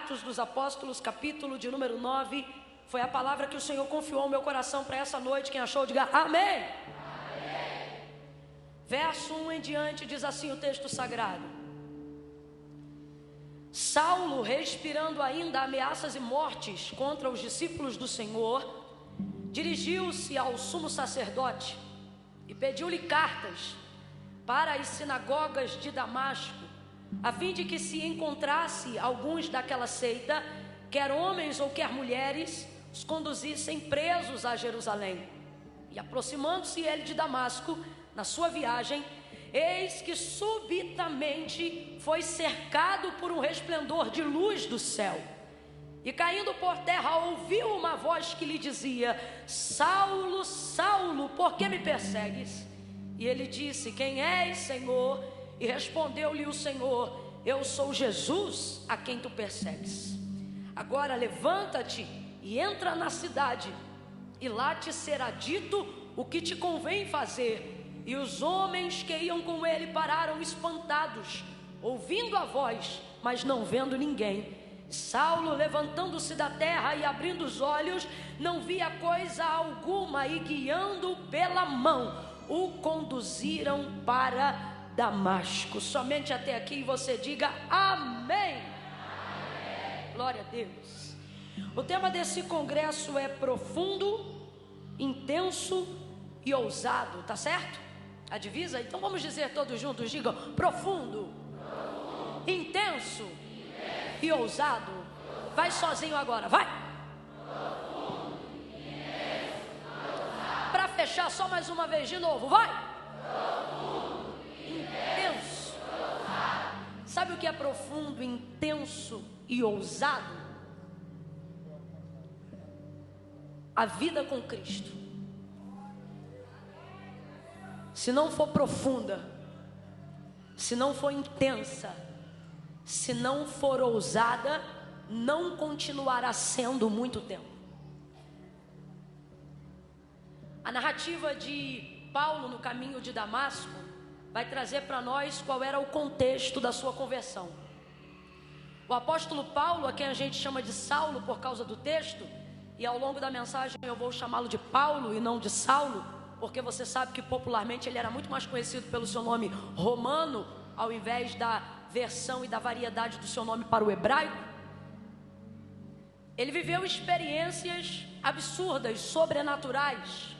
Atos dos Apóstolos, capítulo de número 9. Foi a palavra que o Senhor confiou ao meu coração para essa noite. Quem achou, diga amém. Amém. Verso 1 em diante diz assim o texto sagrado: Saulo, respirando ainda ameaças e mortes contra os discípulos do Senhor, dirigiu-se ao sumo sacerdote e pediu-lhe cartas para as sinagogas de Damasco, a fim de que se encontrasse alguns daquela seita, quer homens ou quer mulheres, os conduzissem presos a Jerusalém. E aproximando-se ele de Damasco, na sua viagem, eis que subitamente foi cercado por um resplendor de luz do céu. E caindo por terra, ouviu uma voz que lhe dizia: Saulo, Saulo, por que me persegues? E ele disse: Quem és, Senhor? E respondeu-lhe o Senhor: Eu sou Jesus, a quem tu persegues. Agora levanta-te e entra na cidade, e lá te será dito o que te convém fazer. E os homens que iam com ele pararam espantados, ouvindo a voz, mas não vendo ninguém. Saulo, levantando-se da terra e abrindo os olhos, não via coisa alguma, e guiando pela mão, o conduziram para Damasco. Somente até aqui você diga amém. Amém. Glória a Deus. O tema desse congresso é profundo, intenso e ousado, tá certo? A divisa? Então vamos dizer todos juntos, digam profundo, intenso e ousado. Vai sozinho agora, vai. Para fechar, só mais uma vez de novo, vai. Intenso. Sabe o que é profundo, intenso e ousado? A vida com Cristo. Se não for profunda, se não for intensa, se não for ousada, não continuará sendo muito tempo. A narrativa de Paulo no caminho de Damasco vai trazer para nós qual era o contexto da sua conversão. O apóstolo Paulo, a quem a gente chama de Saulo por causa do texto, e ao longo da mensagem eu vou chamá-lo de Paulo e não de Saulo, porque você sabe que popularmente ele era muito mais conhecido pelo seu nome romano, ao invés da versão e da variedade do seu nome para o hebraico. Ele viveu experiências absurdas, sobrenaturais,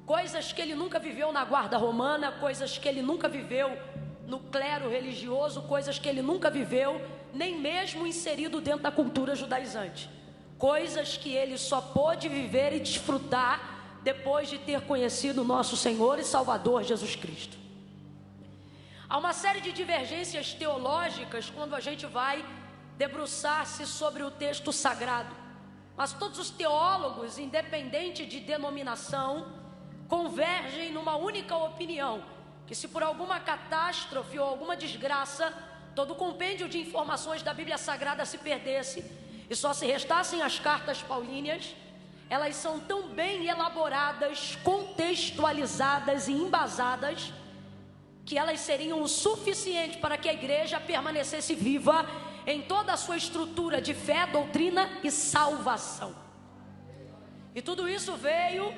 coisas que ele nunca viveu na guarda romana, coisas que ele nunca viveu no clero religioso, coisas que ele nunca viveu nem mesmo inserido dentro da cultura judaizante, coisas que ele só pôde viver e desfrutar depois de ter conhecido o nosso Senhor e Salvador Jesus Cristo. Há uma série de divergências teológicas quando a gente vai debruçar-se sobre o texto sagrado, mas todos os teólogos, independente de denominação, convergem numa única opinião: que se por alguma catástrofe ou alguma desgraça todo o compêndio de informações da Bíblia Sagrada se perdesse e só se restassem as cartas paulíneas, elas são tão bem elaboradas, contextualizadas e embasadas que elas seriam o suficiente para que a igreja permanecesse viva em toda a sua estrutura de fé, doutrina e salvação. E tudo isso veio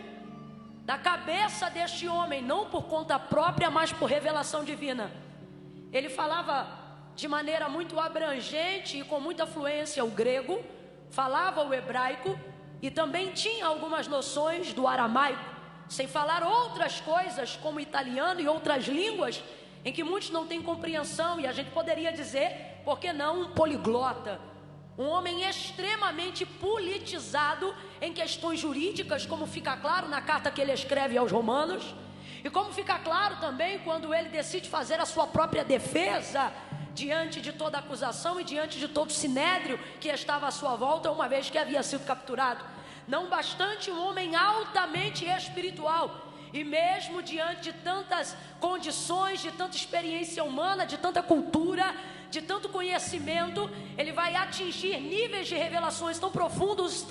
da cabeça deste homem, não por conta própria, mas por revelação divina. Ele falava de maneira muito abrangente e com muita fluência o grego, falava o hebraico e também tinha algumas noções do aramaico, sem falar outras coisas como italiano e outras línguas em que muitos não têm compreensão, e a gente poderia dizer, por que não, um poliglota, um homem extremamente politizado em questões jurídicas, como fica claro na carta que ele escreve aos Romanos, e como fica claro também quando ele decide fazer a sua própria defesa diante de toda acusação e diante de todo o sinédrio que estava à sua volta, uma vez que havia sido capturado. Não bastante, um homem altamente espiritual, e mesmo diante de tantas condições, de tanta experiência humana, de tanta cultura, de tanto conhecimento, ele vai atingir níveis de revelações tão profundos,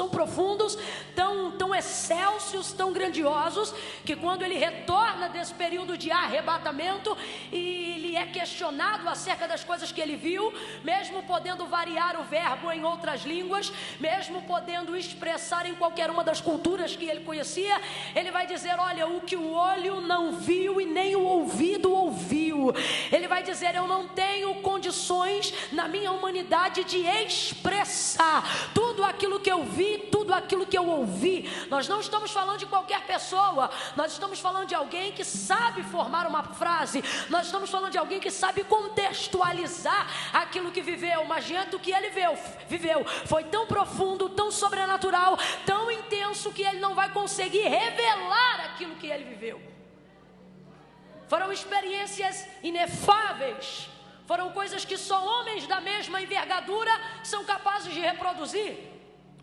tão excelsos, tão grandiosos, que quando ele retorna desse período de arrebatamento e ele é questionado acerca das coisas que ele viu, mesmo podendo variar o verbo em outras línguas, mesmo podendo expressar em qualquer uma das culturas que ele conhecia, ele vai dizer: olha, o que o olho não viu e nem o ouvido ouviu. Ele vai dizer: eu não tenho condições na minha humanidade de expressar tudo aquilo que eu vi, tudo aquilo que eu ouvi. Nós não estamos falando de qualquer pessoa, nós estamos falando de alguém que sabe formar uma frase, nós estamos falando de alguém que sabe contextualizar aquilo que viveu. Mas diante do que ele viveu, foi tão profundo, tão sobrenatural, tão intenso, que ele não vai conseguir revelar aquilo que ele viveu. Foram experiências inefáveis, foram coisas que só homens da mesma envergadura são capazes de reproduzir.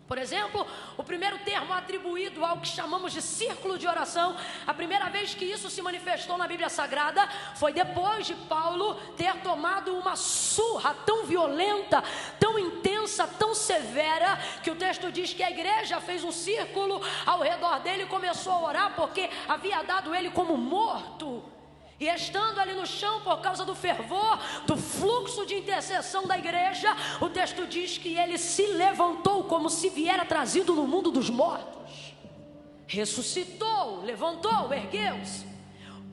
Por exemplo, o primeiro termo atribuído ao que chamamos de círculo de oração, a primeira vez que isso se manifestou na Bíblia Sagrada foi depois de Paulo ter tomado uma surra tão violenta, tão intensa, tão severa, que o texto diz que a igreja fez um círculo ao redor dele e começou a orar porque havia dado ele como morto. E estando ali no chão por causa do fervor, do fluxo de intercessão da igreja, o texto diz que ele se levantou como se viera trazido no mundo dos mortos. Ressuscitou, levantou, ergueu-se.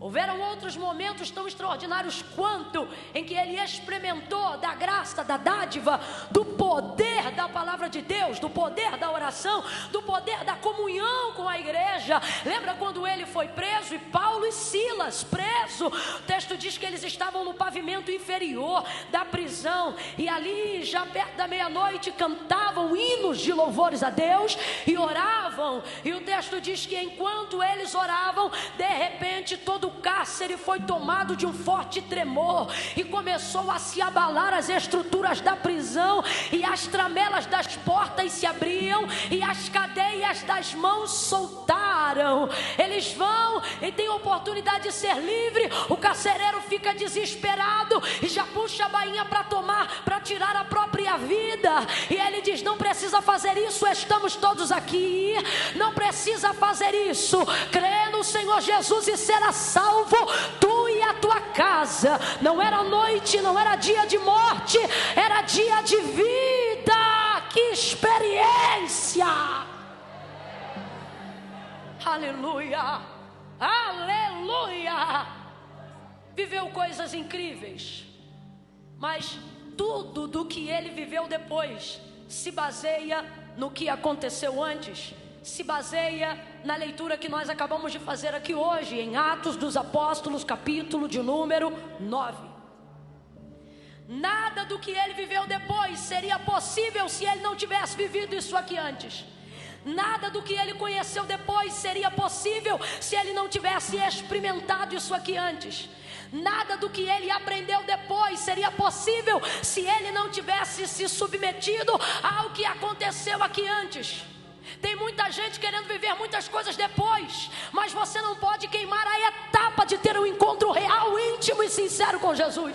Houveram outros momentos tão extraordinários quanto em que ele experimentou da graça, da dádiva, do poder da palavra de Deus, do poder da oração, do poder da comunhão com a igreja. Lembra quando ele foi preso, e Paulo e Silas preso? O texto diz que eles estavam no pavimento inferior da prisão, e ali já perto da meia-noite cantavam hinos de louvores a Deus e oravam. E o texto diz que enquanto eles oravam, de repente todo o cárcere foi tomado de um forte tremor e começou a se abalar as estruturas da prisão, e as tramelas das portas se abriam e as cadeias das mãos soltaram. Eles vão e têm oportunidade de ser livre. O carcereiro fica desesperado e já puxa a bainha para tirar a própria vida, e ele diz: não precisa fazer isso, estamos todos aqui, não precisa fazer isso, crê no Senhor Jesus e será salvo, tu e a tua casa. Não era noite, não era dia de morte, era dia de vida. Que experiência! Aleluia, aleluia. Viveu coisas incríveis, mas tudo do que ele viveu depois se baseia no que aconteceu antes, se baseia na leitura que nós acabamos de fazer aqui hoje, em Atos dos Apóstolos, capítulo de número 9. Nada do que ele viveu depois seria possível se ele não tivesse vivido isso aqui antes. Nada do que ele conheceu depois seria possível se ele não tivesse experimentado isso aqui antes. Nada do que ele aprendeu depois seria possível se ele não tivesse se submetido ao que aconteceu aqui antes. Tem muita gente querendo viver muitas coisas depois, mas você não pode queimar a etapa de ter um encontro real, íntimo e sincero com Jesus.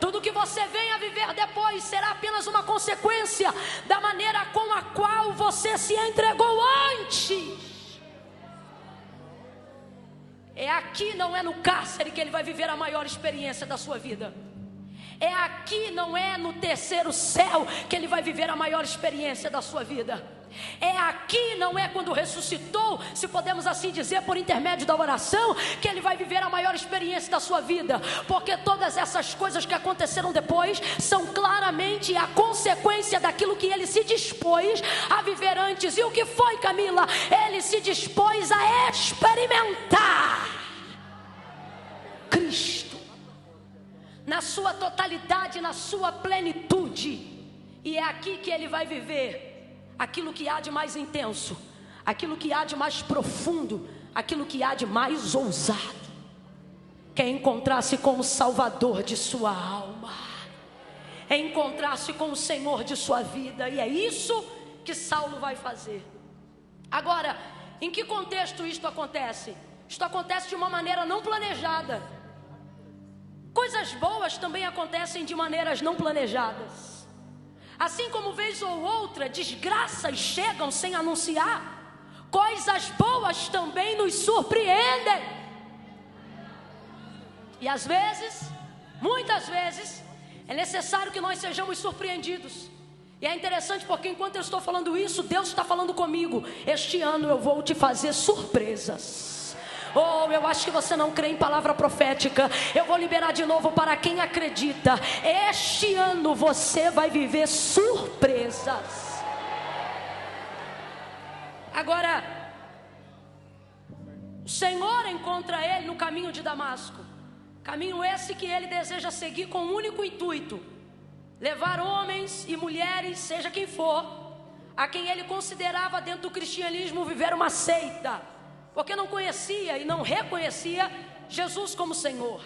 Tudo que você venha viver depois será apenas uma consequência da maneira com a qual você se entregou antes. É aqui, não é no cárcere, que ele vai viver a maior experiência da sua vida. É aqui, não é no terceiro céu, que ele vai viver a maior experiência da sua vida. É aqui, não é quando ressuscitou, se podemos assim dizer, por intermédio da oração, que ele vai viver a maior experiência da sua vida. Porque todas essas coisas que aconteceram depois são claramente a consequência daquilo que ele se dispôs a viver antes. E o que foi, Camila? Ele se dispôs a experimentar Cristo na sua totalidade, na sua plenitude. E é aqui que ele vai viver aquilo que há de mais intenso, aquilo que há de mais profundo, aquilo que há de mais ousado. Quer encontrar-se com o Salvador de sua alma, é encontrar-se com o Senhor de sua vida. E é isso que Saulo vai fazer. Agora, em que contexto isto acontece? Isto acontece de uma maneira não planejada. Coisas boas também acontecem de maneiras não planejadas. Assim como vez ou outra desgraças chegam sem anunciar, coisas boas também nos surpreendem. E às vezes, muitas vezes, é necessário que nós sejamos surpreendidos. E é interessante porque enquanto eu estou falando isso, Deus está falando comigo. Este ano eu vou te fazer surpresas. Oh, eu acho que você não crê em palavra profética. Eu vou liberar de novo para quem acredita. Este ano você vai viver surpresas. Agora, o Senhor encontra ele no caminho de Damasco. Caminho esse que ele deseja seguir com um único intuito: levar homens e mulheres, seja quem for, a quem ele considerava dentro do cristianismo viver uma seita, porque não conhecia e não reconhecia Jesus como Senhor.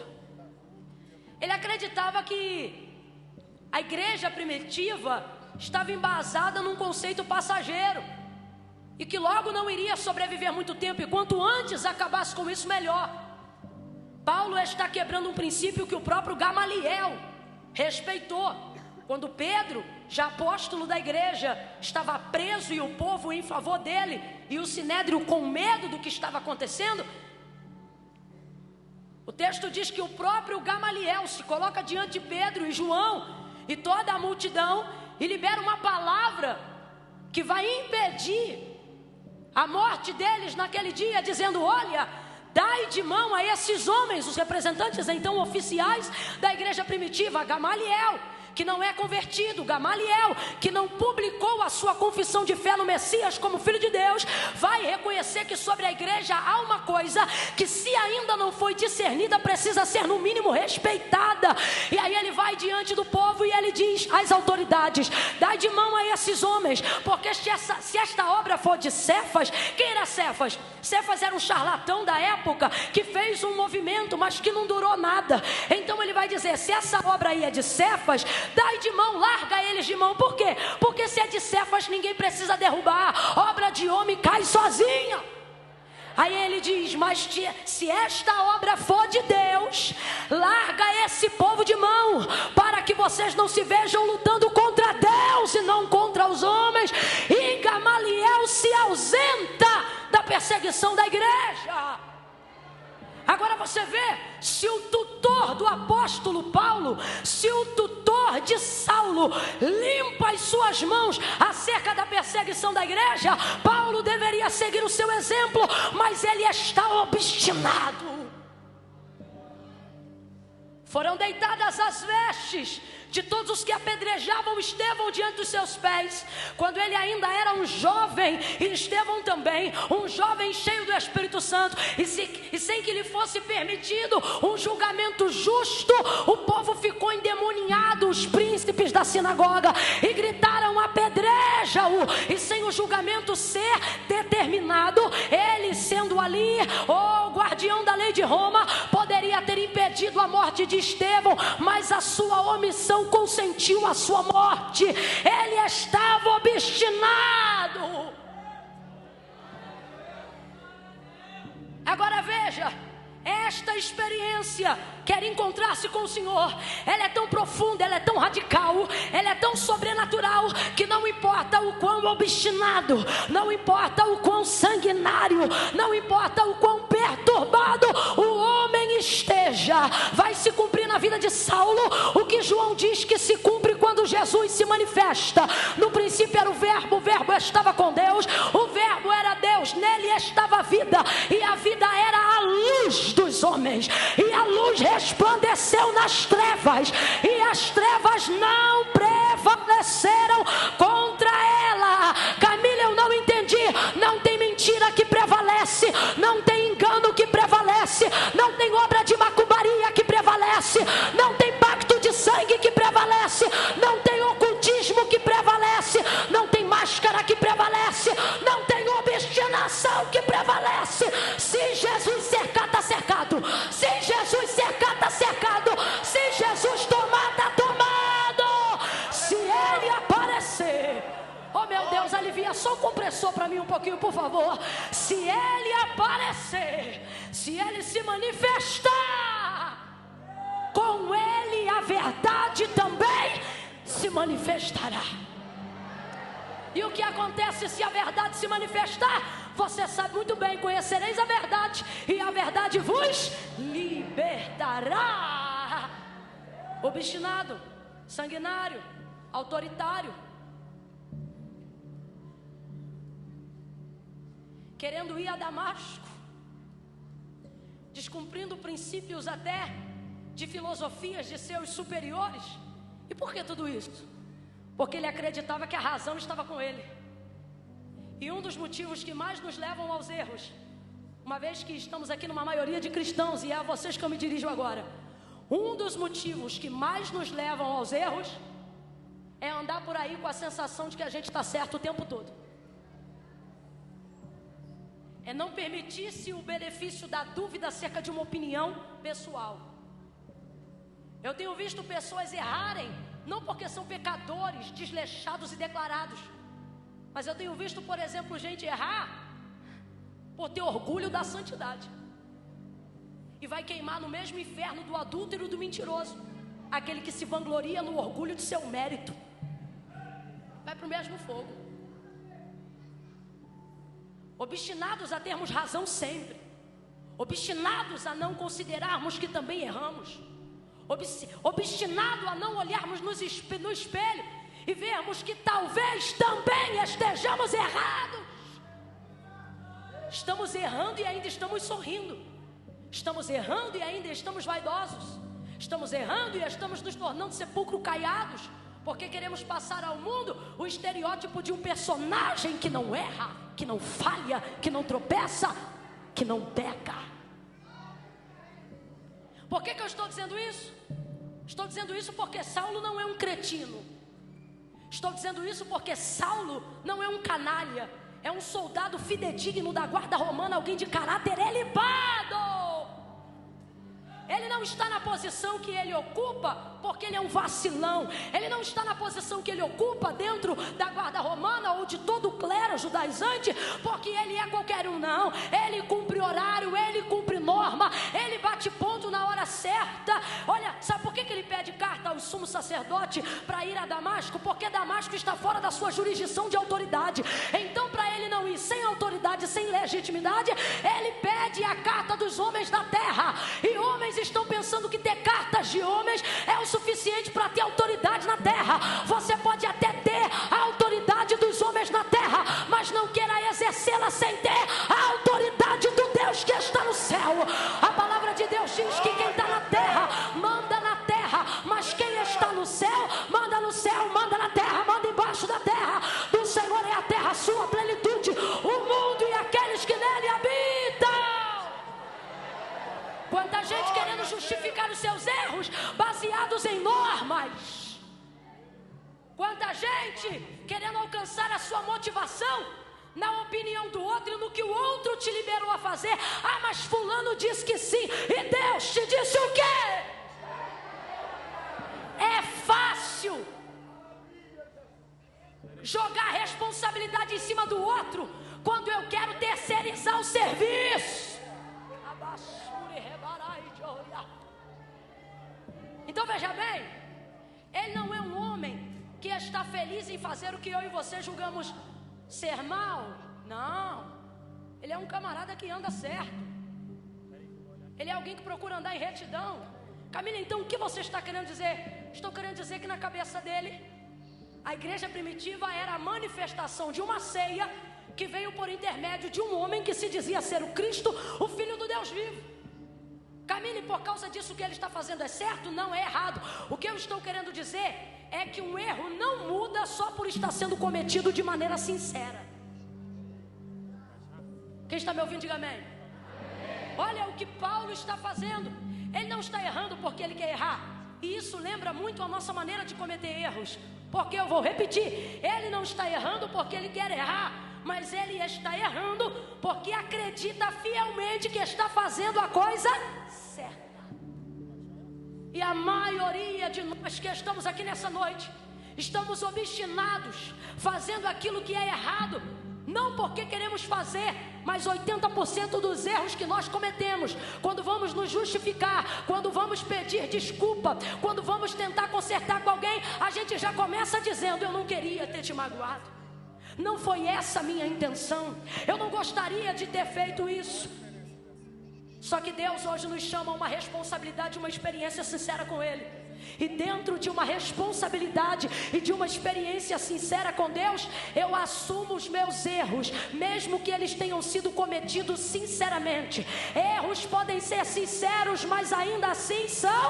Ele acreditava que a igreja primitiva estava embasada num conceito passageiro e que logo não iria sobreviver muito tempo, e quanto antes acabasse com isso, melhor. Paulo está quebrando um princípio que o próprio Gamaliel respeitou. Quando Pedro, já apóstolo da igreja, estava preso e o povo em favor dele, e o sinédrio com medo do que estava acontecendo, o texto diz que o próprio Gamaliel se coloca diante de Pedro e João e toda a multidão e libera uma palavra que vai impedir a morte deles naquele dia, dizendo: olha, dai de mão a esses homens, os representantes então oficiais da igreja primitiva, Gamaliel, que não é convertido, Gamaliel, que não publicou a sua confissão de fé no Messias como Filho de Deus, vai reconhecer que sobre a igreja há uma coisa que, se ainda não foi discernida, precisa ser no mínimo respeitada. E aí ele vai diante do povo e ele diz às autoridades: dai de mão a esses homens, porque se esta obra for de Cefas. Quem era Cefas? Cefas era um charlatão da época que fez um movimento, mas que não durou nada. Então ele vai dizer: se essa obra aí é de Cefas, dai de mão, larga eles de mão. Por quê? Porque se é de Cefas, ninguém precisa derrubar. Obra de homem cai sozinha. Aí ele diz: mas se esta obra for de Deus, larga esse povo de mão, para que vocês não se vejam lutando contra Deus e não contra os homens. E Gamaliel se ausenta da perseguição da igreja. Agora você vê, se o tutor do apóstolo Paulo, se o tutor de Saulo limpa as suas mãos acerca da perseguição da igreja, Paulo deveria seguir o seu exemplo, mas ele está obstinado. Foram deitadas as vestes de todos os que apedrejavam Estevão diante dos seus pés, quando ele ainda era um jovem, e Estevão também, um jovem cheio do Espírito Santo, e sem que lhe fosse permitido um julgamento justo, o povo ficou endemoniado, os príncipes da sinagoga, e gritaram: apedreja-o. E sem o julgamento ser determinado, ele, sendo ali o guardião da lei de Roma, poderia ter impedido a morte de Estevão, mas a sua omissão consentiu a sua morte. Ele estava obstinado. Agora veja, esta experiência, quer encontrar-se com o Senhor, ela é tão profunda, ela é tão radical, ela é tão sobrenatural, que não importa o quão obstinado, não importa o quão sanguinário, não importa o quão perturbado o homem esteja, vai se cumprir na vida de Saulo o que João diz que se cumpre quando Jesus se manifesta. No princípio era o verbo estava com Deus, o verbo era Deus, nele estava a vida, e a vida era a luz dos homens, e a luz resplandeceu nas trevas, e as trevas não prevaleceram contra ela. Camila, eu não entendi. Não tem mentira que prevalece, não tem engano que prevalece, não tem obra de macumbaria que prevalece, não tem pacto de sangue que prevalece, não tem ocultismo que prevalece, não tem máscara que prevalece, não tem obstinação que prevalece. Se Jesus cercar, está cercado. Se Jesus cercar, está cercado. Se Jesus tomar, está tomado. Se ele aparecer, oh meu Deus, alivia só o compressor para mim um pouquinho, por favor. Se ele aparecer, se ele se manifestar, com ele a verdade também se manifestará. E o que acontece se a verdade se manifestar? Você sabe muito bem: conhecereis a verdade e a verdade vos libertará. Obstinado, sanguinário, autoritário, querendo ir a Damasco, descumprindo princípios até de filosofias de seus superiores. E por que tudo isso? Porque ele acreditava que a razão estava com ele. E um dos motivos que mais nos levam aos erros, uma vez que estamos aqui numa maioria de cristãos, e é a vocês que eu me dirijo agora, um dos motivos que mais nos levam aos erros é andar por aí com a sensação de que a gente está certo o tempo todo. É não permitir-se o benefício da dúvida acerca de uma opinião pessoal. Eu tenho visto pessoas errarem, não porque são pecadores, desleixados e declarados, mas eu tenho visto, por exemplo, gente errar por ter orgulho da santidade. E vai queimar no mesmo inferno do adúltero e do mentiroso, aquele que se vangloria no orgulho de seu mérito. Vai para o mesmo fogo. Obstinados a termos razão sempre, obstinados a não considerarmos que também erramos, obstinado a não olharmos no espelho e vermos que talvez também estejamos errados. Estamos errando e ainda estamos sorrindo. Estamos errando e ainda estamos vaidosos. Estamos errando e estamos nos tornando sepulcro caiados, porque queremos passar ao mundo o estereótipo de um personagem que não erra, que não falha, que não tropeça, que não peca. Por que eu estou dizendo isso? Estou dizendo isso porque Saulo não é um cretino. Estou dizendo isso porque Saulo não é um canalha. É um soldado fidedigno da guarda romana, alguém de caráter elevado. Ele não está na posição que ele ocupa porque ele é um vacilão. Ele não está na posição que ele ocupa dentro da guarda romana ou de todo o clero judaizante porque ele é qualquer um, não. Ele cumpre horário, ele cumpre norma, ele bate ponto na hora certa. Olha, sabe por que ele pede carta ao sumo sacerdote para ir a Damasco? Porque Damasco está fora da sua jurisdição de autoridade. Então, para ele não ir sem autoridade, sem legitimidade, ele pede a carta dos homens da terra. E homens estão pensando que ter cartas de homens é o suficiente para ter autoridade na terra. Você pode até ter a autoridade dos homens na terra, mas não queira exercê-la sem ter a autoridade do Deus que está no céu. A palavra de Deus diz que quem está na terra, manda na terra, mas quem está no céu, manda no céu, manda na terra, manda embaixo da terra. Do Senhor é a terra, sua plenitude, o mundo e aqueles que nele habitam. Quanta gente querendo justificar os seus erros baseados em normas. Quanta gente querendo alcançar a sua motivação na opinião do outro e no que o outro te liberou a fazer. Ah, mas fulano disse que sim, e Deus te disse o quê? É fácil jogar a responsabilidade em cima do outro quando eu quero terceirizar o serviço. Então veja bem, ele não é um homem que está feliz em fazer o que eu e você julgamos ser mal. Não, ele é um camarada que anda certo. Ele é alguém que procura andar em retidão. Camila, então o que você está querendo dizer? Estou querendo dizer que na cabeça dele, a igreja primitiva era a manifestação de uma ceia que veio por intermédio de um homem que se dizia ser o Cristo, o Filho do Deus vivo. Camille, por causa disso que ele está fazendo é certo? Não, é errado. O que eu estou querendo dizer é que um erro não muda só por estar sendo cometido de maneira sincera. Quem está me ouvindo, diga amém. Olha o que Paulo está fazendo. Ele não está errando porque ele quer errar. E isso lembra muito a nossa maneira de cometer erros. Porque eu vou repetir, ele não está errando porque ele quer errar, mas ele está errando porque acredita fielmente que está fazendo a coisa certa. E a maioria de nós que estamos aqui nessa noite, estamos obstinados, fazendo aquilo que é errado, não porque queremos fazer, mas 80% dos erros que nós cometemos, quando vamos nos justificar, quando vamos pedir desculpa, quando vamos tentar consertar com alguém, a gente já começa dizendo: eu não queria ter te magoado, não foi essa a minha intenção, eu não gostaria de ter feito isso. Só que Deus hoje nos chama a uma responsabilidade, uma experiência sincera com Ele. E dentro de uma responsabilidade e de uma experiência sincera com Deus, eu assumo os meus erros, mesmo que eles tenham sido cometidos sinceramente. Erros podem ser sinceros, mas ainda assim são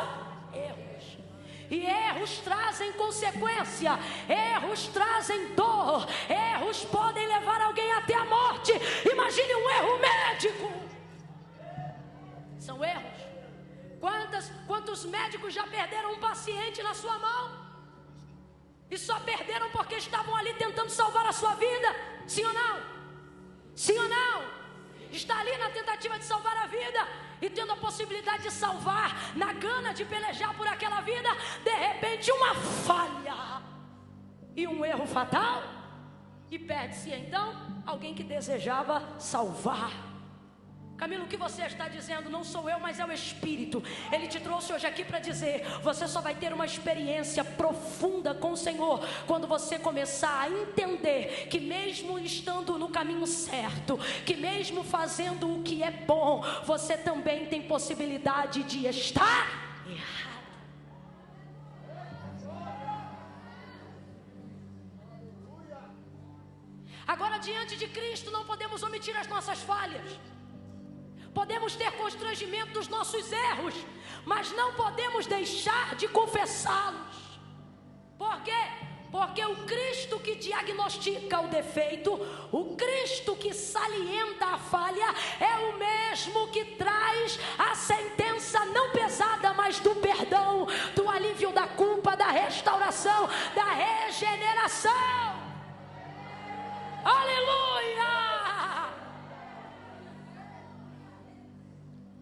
erros. E erros trazem consequência, erros trazem dor, erros podem levar alguém até a morte. Imagine um erro médico. São erros. Quantos médicos já perderam um paciente na sua mão? E só perderam porque estavam ali tentando salvar a sua vida? Sim ou não? Sim ou não? Está ali na tentativa de salvar a vida e tendo a possibilidade de salvar, na gana de pelejar por aquela vida, de repente uma falha e um erro fatal, e perde-se então alguém que desejava salvar. Camilo, o que você está dizendo? Não sou eu, mas é o Espírito. Ele te trouxe hoje aqui para dizer: você só vai ter uma experiência profunda com o Senhor quando você começar a entender que mesmo estando no caminho certo, que mesmo fazendo o que é bom, você também tem possibilidade de estar errado. Agora, diante de Cristo, não podemos omitir as nossas falhas. Podemos ter constrangimento dos nossos erros, mas não podemos deixar de confessá-los. Por quê? Porque o Cristo que diagnostica o defeito, o Cristo que salienta a falha, é o mesmo que traz a sentença não pesada, mas do perdão, do alívio da culpa, da restauração, da regeneração. Aleluia!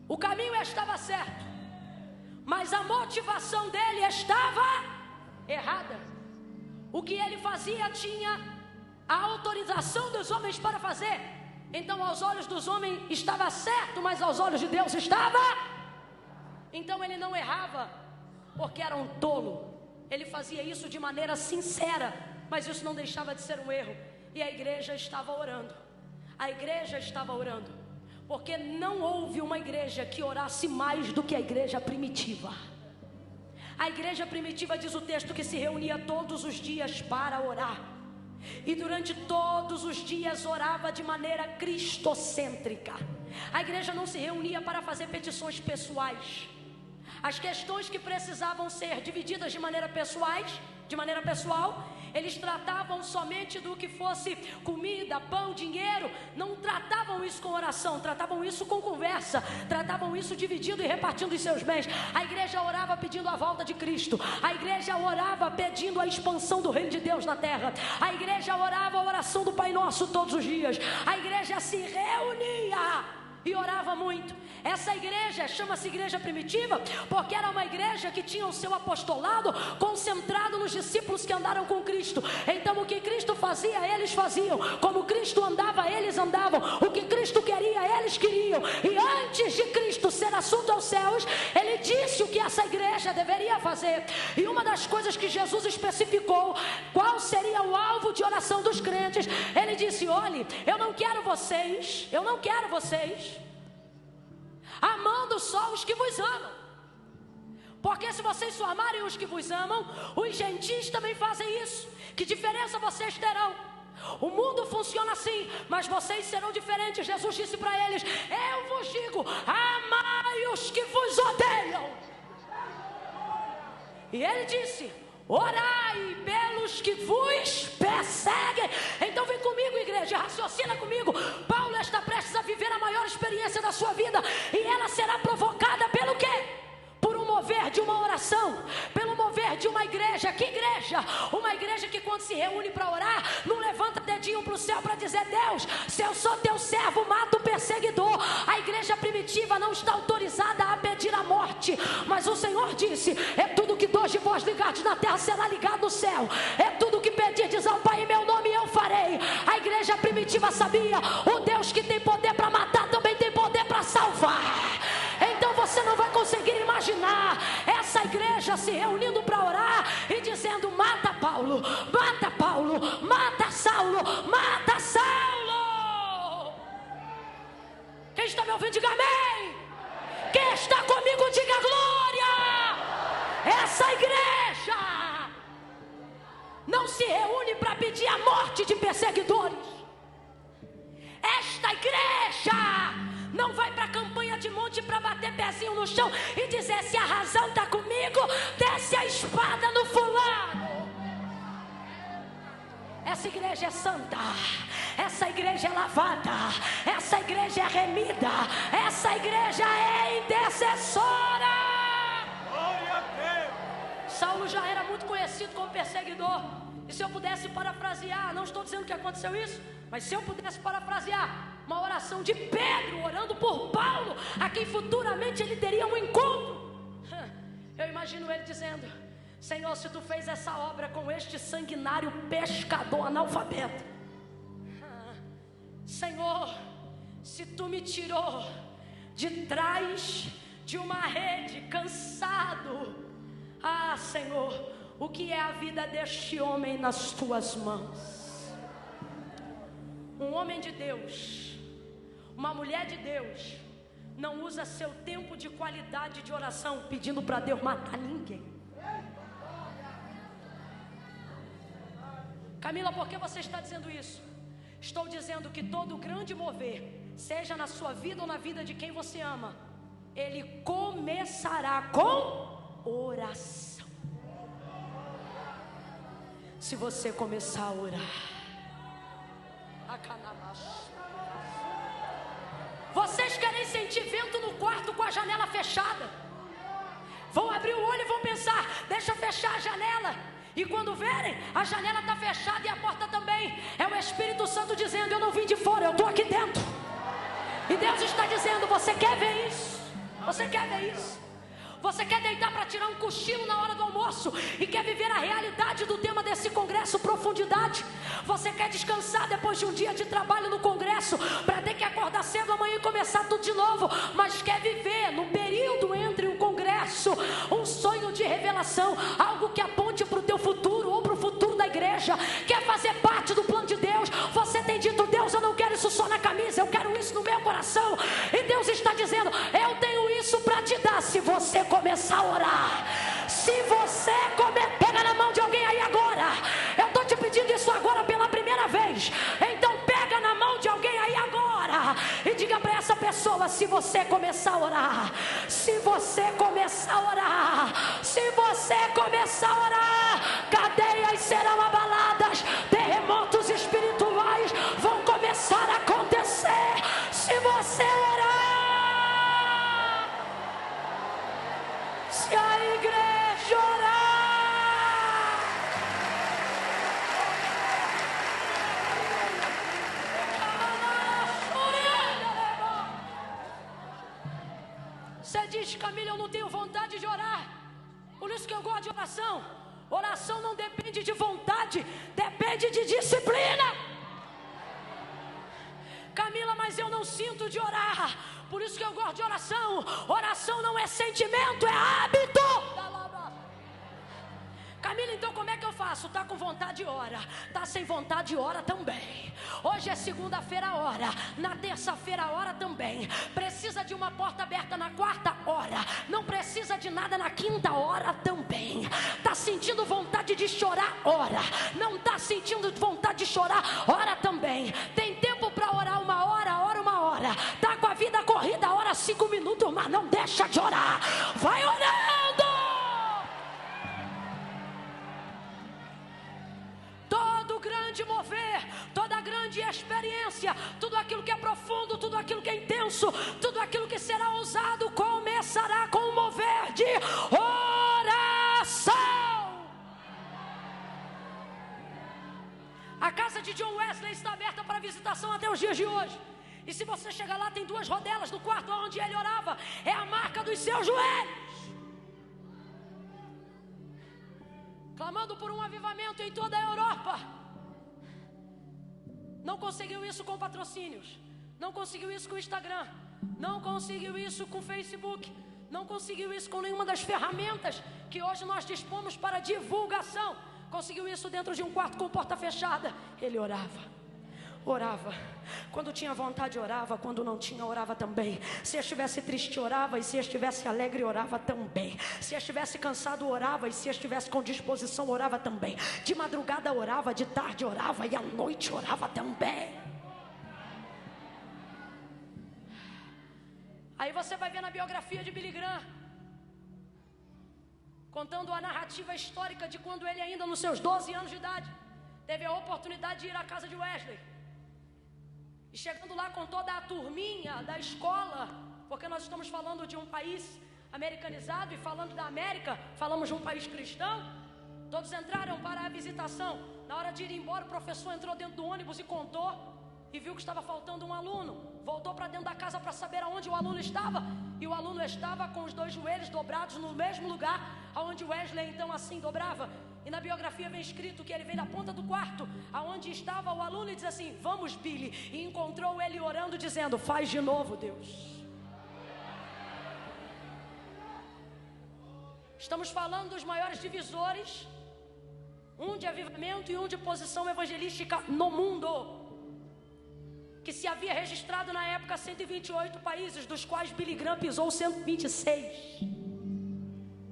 O caminho estava certo, mas a motivação dele estava errada. O que ele fazia tinha a autorização dos homens para fazer. Então aos olhos dos homens estava certo, mas aos olhos de Deus estava. Então ele não errava porque era um tolo. Ele fazia isso de maneira sincera, mas isso não deixava de ser um erro. E a igreja estava orando. A igreja estava orando. Porque não houve uma igreja que orasse mais do que a igreja primitiva. A igreja primitiva, diz o texto, que se reunia todos os dias para orar. E durante todos os dias orava de maneira cristocêntrica. A igreja não se reunia para fazer petições pessoais. As questões que precisavam ser divididas de maneira pessoal, eles tratavam somente do que fosse comida, pão, dinheiro. Não tratavam isso com oração, tratavam isso com conversa, tratavam isso dividindo e repartindo os seus bens. A igreja orava pedindo a volta de Cristo. A igreja orava pedindo a expansão do reino de Deus na terra. A igreja orava a oração do Pai Nosso todos os dias. A igreja se reunia e orava muito. Essa igreja chama-se igreja primitiva porque era uma igreja que tinha o seu apostolado concentrado nos discípulos que andaram com Cristo. Então o que Cristo fazia, eles faziam. Como Cristo andava, eles andavam. O que Cristo queria, eles queriam. E antes de Cristo ser assunto aos céus, ele disse o que essa igreja deveria fazer. E uma das coisas que Jesus especificou, qual seria o alvo de oração dos crentes, ele disse: olhe, eu não quero vocês amando só os que vos amam, porque se vocês só amarem os que vos amam, os gentis também fazem isso. Que diferença vocês terão? O mundo funciona assim, mas vocês serão diferentes. Jesus disse para eles: eu vos digo, amai os que vos odeiam. E ele disse: orai pelos que vos perseguem. Então vem comigo, igreja, raciocina comigo. Paulo está prestes a viver a maior experiência da sua vida, e ela será provocada pelo quê? Por um mover de uma oração, pelo mover de uma igreja. Que igreja? Uma igreja que quando se reúne para orar, não levanta dedinho para o céu para dizer: Deus, se eu sou teu servo, mata o perseguidor. A igreja primitiva não está autorizada a pedir a morte, mas o Senhor disse: é tudo que dois de vós ligados na terra será ligado no céu. É tudo que pedirdes ao Pai em meu nome eu farei. A igreja primitiva sabia, o Deus que tem poder para matar também tem poder para salvar. Então você não vai conseguir imaginar essa igreja se reunindo para orar e dizendo: mata Paulo, mata Paulo, mata Saulo, mata Saulo. Quem está me ouvindo, diga amém. Quem está comigo, diga glória. Essa igreja não se reúne para pedir a morte de perseguidores. Esta igreja não vai para a campanha de monte para bater pezinho no chão e dizer: se a razão está comigo, desce a espada no fulano. Essa igreja é santa, essa igreja é lavada, essa igreja é remida, essa igreja é intercessora. Saulo já era muito conhecido como perseguidor. E se eu pudesse parafrasear, não estou dizendo que aconteceu isso, mas se eu pudesse parafrasear uma oração de Pedro orando por Paulo, a quem futuramente ele teria um encontro, eu imagino ele dizendo: Senhor, se tu fez essa obra com este sanguinário pescador analfabeto, Senhor, se tu me tirou de trás de uma rede, cansado, Senhor, o que é a vida deste homem nas tuas mãos? Um homem de Deus, uma mulher de Deus, não usa seu tempo de qualidade de oração pedindo para Deus matar ninguém. Camila, por que você está dizendo isso? Estou dizendo que todo grande mover, seja na sua vida ou na vida de quem você ama, ele começará com oração. Se você começar a orar, vocês querem sentir vento no quarto com a janela fechada? Vão abrir o olho e vão pensar: deixa eu fechar a janela. E quando verem, a janela está fechada e a porta também. É o Espírito Santo dizendo: eu não vim de fora, eu estou aqui dentro. E Deus está dizendo: você quer ver isso? Você quer ver isso? Você quer deitar para tirar um cochilo na hora do almoço e quer viver a realidade do tema desse congresso, profundidade? Você quer descansar depois de um dia de trabalho no congresso para ter que acordar cedo amanhã e começar tudo de novo, mas quer viver no período entre o congresso um sonho de revelação, algo que aponte para o teu futuro ou para o futuro da igreja? Quer fazer parte do plano de Deus? Você tem dito: Deus, eu não quero isso só na camisa, eu quero isso no meu coração. E Deus está dizendo: eu tenho isso para te dar se você começar a orar. Se você pega na mão de alguém aí agora. Eu estou te pedindo isso agora pela primeira vez. Então pega na mão de alguém aí agora e diga para essa pessoa: se você começar a orar, se você começar a orar, se você começar a orar, cadeias serão abaladas, terremotos espirituais vão começar a acontecer. Se você orar, se a igreja orar, você diz: Camila, eu não tenho vontade de orar, por isso que eu gosto de oração. Oração não depende de vontade, depende de disciplina. Camila, mas eu não sinto de orar, por isso que eu gosto de oração. Oração não é sentimento, é hábito. Camila, então como é que eu faço? Tá com vontade, ora. Tá sem vontade, ora também. Hoje é segunda-feira, ora. Na terça-feira, ora também. Precisa de uma porta aberta na quarta, ora. Não precisa de nada na quinta, ora também. Tá sentindo vontade de chorar, ora. Não tá sentindo vontade de chorar, ora também. Tem tempo para orar uma hora, ora uma hora. Tá com a vida corrida, ora 5 minutos, mas não deixa de orar. Vai orando. Todo grande mover, toda grande experiência, tudo aquilo que é profundo, tudo aquilo que é intenso, tudo aquilo que será ousado, começará com um mover de oração. A casa de John Wesley está aberta para visitação até os dias de hoje. E se você chegar lá, tem 2 rodelas no quarto onde ele orava. É a marca dos seus joelhos. Clamando por um avivamento em toda a Europa. Não conseguiu isso com patrocínios. Não conseguiu isso com Instagram. Não conseguiu isso com Facebook. Não conseguiu isso com nenhuma das ferramentas que hoje nós dispomos para divulgação. Conseguiu isso dentro de um quarto com porta fechada. Ele orava. Orava. Quando tinha vontade, orava. Quando não tinha, orava também. Se estivesse triste, orava. E se estivesse alegre, orava também. Se estivesse cansado, orava. E se estivesse com disposição, orava também. De madrugada orava, de tarde orava. E à noite orava também. Aí você vai ver na biografia de Billy Graham, contando a narrativa histórica de quando ele ainda nos seus 12 anos de idade teve a oportunidade de ir à casa de Wesley. E chegando lá com toda a turminha da escola, porque nós estamos falando de um país americanizado e falando da América, falamos de um país cristão. Todos entraram para a visitação. Na hora de ir embora, o professor entrou dentro do ônibus e contou e viu que estava faltando um aluno. Voltou para dentro da casa para saber aonde o aluno estava. E o aluno estava com os 2 joelhos dobrados no mesmo lugar aonde Wesley então assim dobrava. E na biografia vem escrito que ele veio da ponta do quarto aonde estava o aluno e diz assim: vamos, Billy. E encontrou ele orando, dizendo: faz de novo, Deus. Estamos falando dos maiores divisores, um de avivamento e um de posição evangelística no mundo, que se havia registrado na época 128 países, dos quais Billy Graham pisou 126.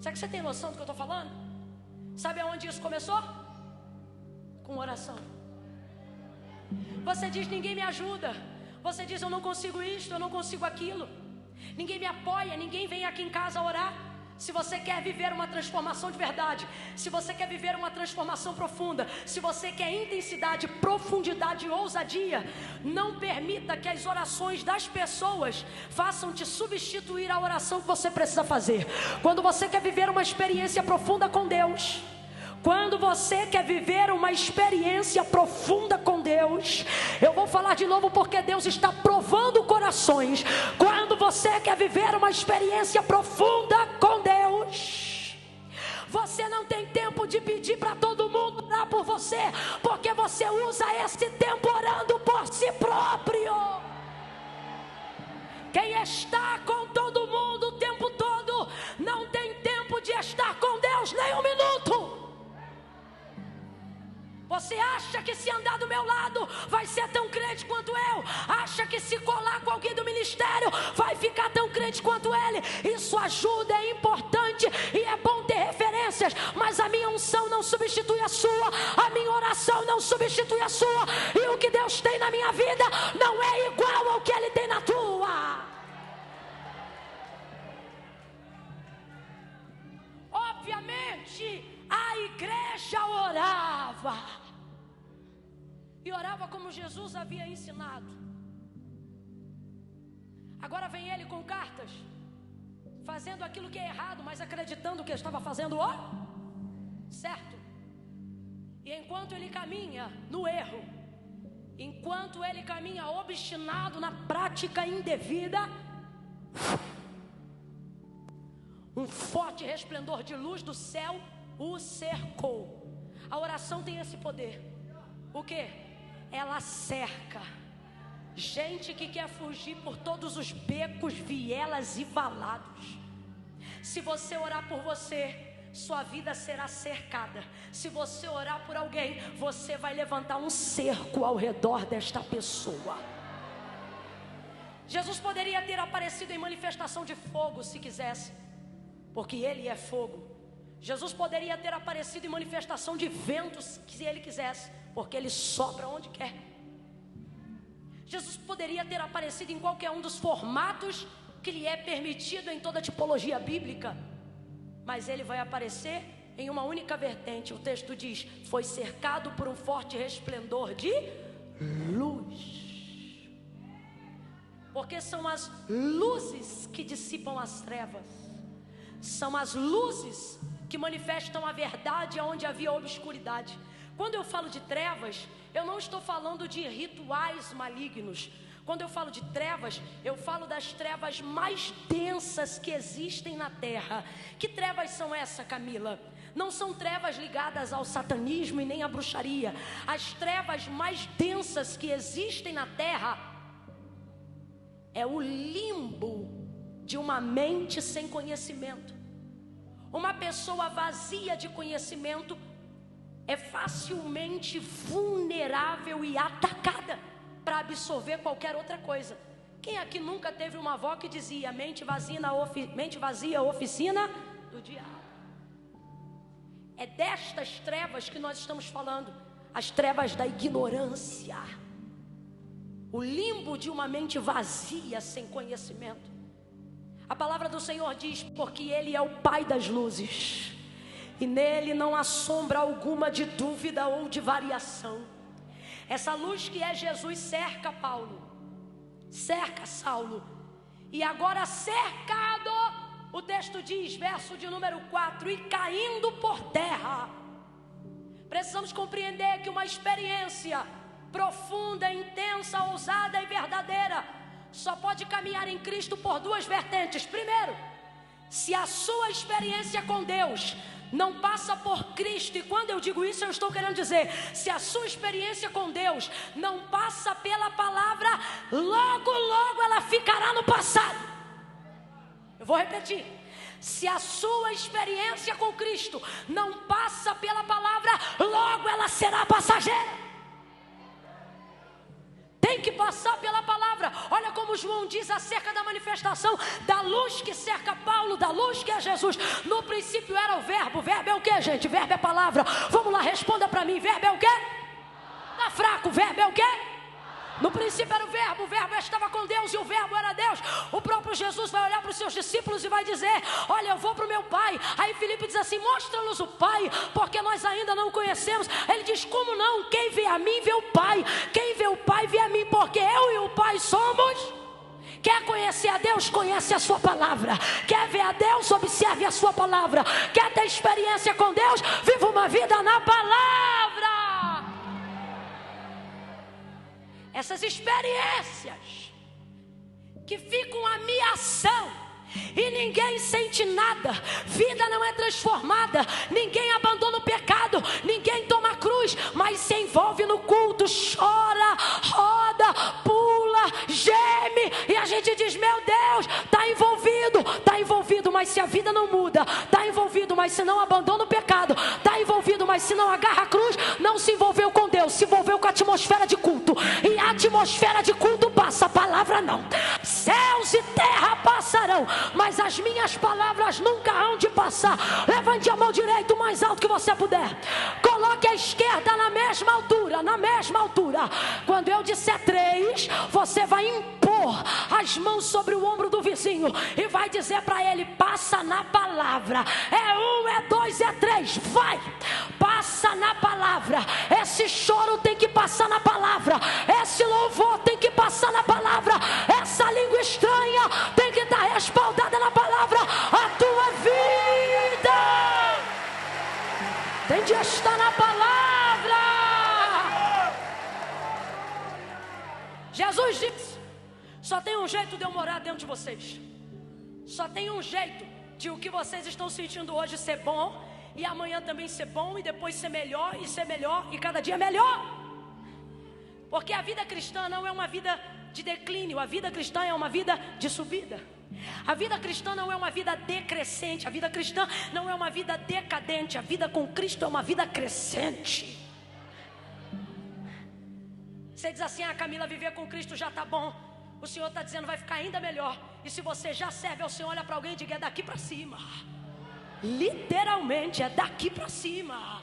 Será que você tem noção do que eu estou falando? Sabe aonde isso começou? Com oração. Você diz: ninguém me ajuda. Você diz: eu não consigo isto, eu não consigo aquilo. Ninguém me apoia, ninguém vem aqui em casa orar. Se você quer viver uma transformação de verdade, se você quer viver uma transformação profunda, se você quer intensidade, profundidade e ousadia, não permita que as orações das pessoas façam te substituir a oração que você precisa fazer. Quando você quer viver uma experiência profunda com Deus, quando você quer viver uma experiência profunda com Deus, eu vou falar de novo porque Deus está provando corações. Quando você quer viver uma experiência profunda com Deus, você não tem tempo de pedir para todo mundo orar por você, porque você usa esse tempo orando por si próprio. Quem está com todo mundo o tempo todo, não tem tempo de estar com Deus nem um minuto. Você acha que se andar do meu lado vai ser tão crente quanto eu? Acha que se colar com alguém do ministério vai ficar tão crente quanto ele? Isso ajuda, é importante e é bom ter referências, mas a minha unção não substitui a sua, a minha oração não substitui a sua, e o que Deus tem na minha vida não é igual ao que Ele tem na tua. Obviamente a igreja orava, e orava como Jesus havia ensinado. Agora vem ele com cartas, fazendo aquilo que é errado, mas acreditando que estava fazendo o certo. E enquanto ele caminha no erro, enquanto ele caminha obstinado na prática indevida, um forte resplendor de luz do céu o cercou. A oração tem esse poder. O quê? Ela cerca gente que quer fugir por todos os becos, vielas e valados. Se você orar por você, sua vida será cercada. Se você orar por alguém, você vai levantar um cerco ao redor desta pessoa. Jesus poderia ter aparecido em manifestação de fogo se quisesse, porque Ele é fogo. Jesus poderia ter aparecido em manifestação de ventos se Ele quisesse, porque Ele sopra onde quer. Jesus poderia ter aparecido em qualquer um dos formatos que lhe é permitido em toda a tipologia bíblica, mas Ele vai aparecer em uma única vertente. O texto diz: foi cercado por um forte resplendor de luz, porque são as luzes que dissipam as trevas, são as luzes que manifestam a verdade onde havia obscuridade. Quando eu falo de trevas, eu não estou falando de rituais malignos. Quando eu falo de trevas, eu falo das trevas mais densas que existem na terra. Que trevas são essas, Camila? Não são trevas ligadas ao satanismo e nem à bruxaria. As trevas mais densas que existem na terra é o limbo de uma mente sem conhecimento. Uma pessoa vazia de conhecimento é facilmente vulnerável e atacada para absorver qualquer outra coisa. Quem aqui nunca teve uma avó que dizia: mente vazia, oficina do diabo? É destas trevas que nós estamos falando, as trevas da ignorância, o limbo de uma mente vazia, sem conhecimento. A palavra do Senhor diz: porque Ele é o Pai das luzes, e nele não há sombra alguma de dúvida ou de variação. Essa luz que é Jesus cerca Saulo, e agora cercado, o texto diz, verso de número 4, e caindo por terra. Precisamos compreender que uma experiência profunda, intensa, ousada e verdadeira só pode caminhar em Cristo por duas vertentes. Primeiro, se a sua experiência com Deus não passa por Cristo, e quando eu digo isso eu estou querendo dizer, se a sua experiência com Deus não passa pela palavra, logo ela ficará no passado. Eu vou repetir: se a sua experiência com Cristo não passa pela palavra, logo ela será passageira. Tem que passar pela palavra. Olha como João diz acerca da manifestação da luz que cerca Paulo, da luz que é Jesus. No princípio era o verbo. Verbo é o que, gente? Verbo é palavra. Vamos lá, responda para mim. Verbo é o que? Tá fraco. Verbo é o que? No princípio era o verbo estava com Deus e o verbo era Deus. O próprio Jesus vai olhar para os seus discípulos e vai dizer: olha, eu vou para o meu Pai. Aí Filipe diz assim: mostra-nos o Pai, porque nós ainda não conhecemos. Ele diz: como não? Quem vê a mim vê o Pai. Quem vê o Pai vê a mim, porque eu e o Pai somos. Quer conhecer a Deus? Conhece a sua palavra. Quer ver a Deus? Observe a sua palavra. Quer ter experiência com Deus? Viva uma vida na palavra. Essas experiências que ficam ameaçando e ninguém sente nada, vida não é transformada, ninguém abandona o pecado, ninguém toma a cruz, mas se envolve no culto, chora, roda, pula, geme, e a gente diz: meu Deus, está envolvido, mas se a vida não muda, está envolvido, mas se não abandona o pecado, está envolvido, mas se não agarra a cruz, não se envolveu com Deus, se envolveu com a atmosfera de culto, e a atmosfera de culto passa, a palavra não. Céus e terra passarão, mas as minhas palavras nunca hão de passar. Levante a mão direita o mais alto que você puder, coloque a esquerda na mesma altura. Quando eu disser 3, você vai impor as mãos sobre o ombro do vizinho e vai dizer para ele: passa na palavra. É 1, é 2, é 3, vai, passa na palavra. Esse choro tem que passar na palavra, esse louvor tem que passar na palavra, essa língua estranha tem que estar respaldada na palavra. A tua vida tem de estar na palavra. Jesus disse: só tem um jeito de eu morar dentro de vocês. Só tem um jeito de o que vocês estão sentindo hoje ser bom, e amanhã também ser bom, e depois ser melhor, e cada dia melhor. Porque a vida cristã não é uma vida de declínio, a vida cristã é uma vida de subida. A vida cristã não é uma vida decrescente, a vida cristã não é uma vida decadente, a vida com Cristo é uma vida crescente. Você diz assim: ah, Camila, viver com Cristo já está bom. O Senhor está dizendo: vai ficar ainda melhor. E se você já serve ao Senhor, olha para alguém e diga: é daqui para cima. Literalmente é daqui para cima.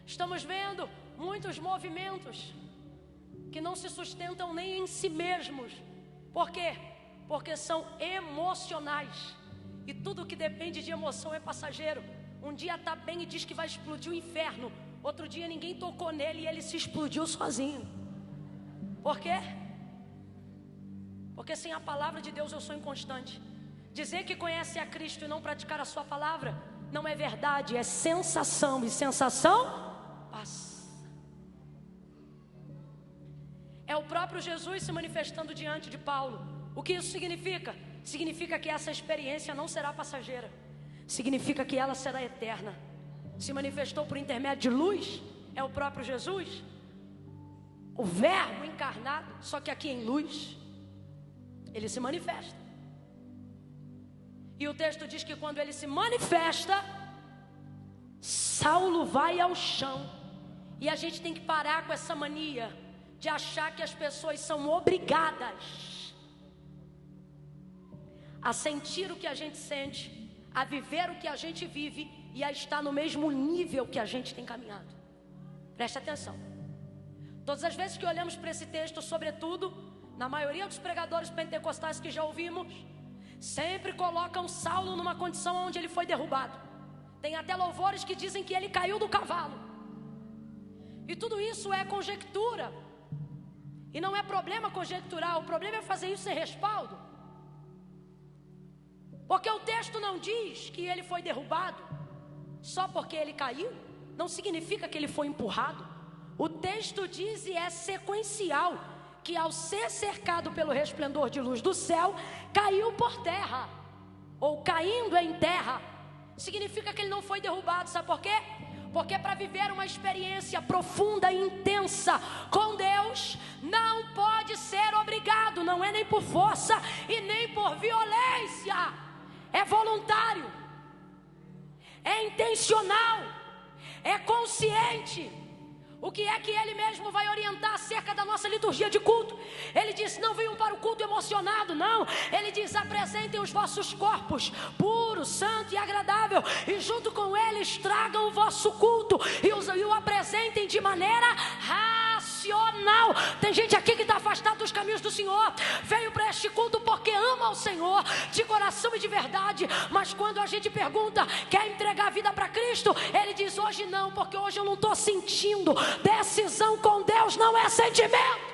Estamos vendo muitos movimentos que não se sustentam nem em si mesmos. Por quê? Porque são emocionais, e tudo que depende de emoção é passageiro. Um dia está bem e diz que vai explodir o inferno, outro dia ninguém tocou nele e ele se explodiu sozinho. Por quê? Porque sem a palavra de Deus eu sou inconstante. Dizer que conhece a Cristo e não praticar a sua palavra não é verdade, é sensação, e sensação passa. É o próprio Jesus se manifestando diante de Paulo. O que isso significa? Significa que essa experiência não será passageira. significa que ela será eterna. Se manifestou por intermédio de luz, é o próprio Jesus, o verbo encarnado, só que aqui em luz, ele se manifesta. E o texto diz que quando ele se manifesta, Saulo vai ao chão. E a gente tem que parar com essa mania de achar que as pessoas são obrigadas a sentir o que a gente sente, a viver o que a gente vive e a estar no mesmo nível que a gente tem caminhado. Preste atenção. Todas as vezes que olhamos para esse texto, sobretudo na maioria dos pregadores pentecostais que já ouvimos, sempre colocam Saulo numa condição onde ele foi derrubado. Tem até louvores que dizem que ele caiu do cavalo. E tudo isso é conjectura. E não é problema conjecturar, o problema é fazer isso sem respaldo. Porque o texto não diz que ele foi derrubado só porque ele caiu. Não significa que ele foi empurrado. O texto diz, e é sequencial, que ao ser cercado pelo resplendor de luz do céu, caiu por terra, ou caindo em terra. Significa que ele não foi derrubado, sabe por quê? Porque para viver uma experiência profunda e intensa com Deus, não pode ser obrigado, não é nem por força e nem por violência. É voluntário, é intencional, é consciente. O que é que ele mesmo vai orientar acerca da nossa liturgia de culto? Ele diz, não venham para o culto emocionado, não. Ele diz, apresentem os vossos corpos puro, santo e agradável, e junto com eles tragam o vosso culto e o apresentem de maneira racional. Tem gente aqui que está afastado dos caminhos do Senhor, veio para este culto porque ama o Senhor de coração e de verdade, mas quando a gente pergunta, quer entregar a vida para Cristo? Ele diz, hoje não, porque hoje eu não estou sentindo. Decisão com Deus não é sentimento.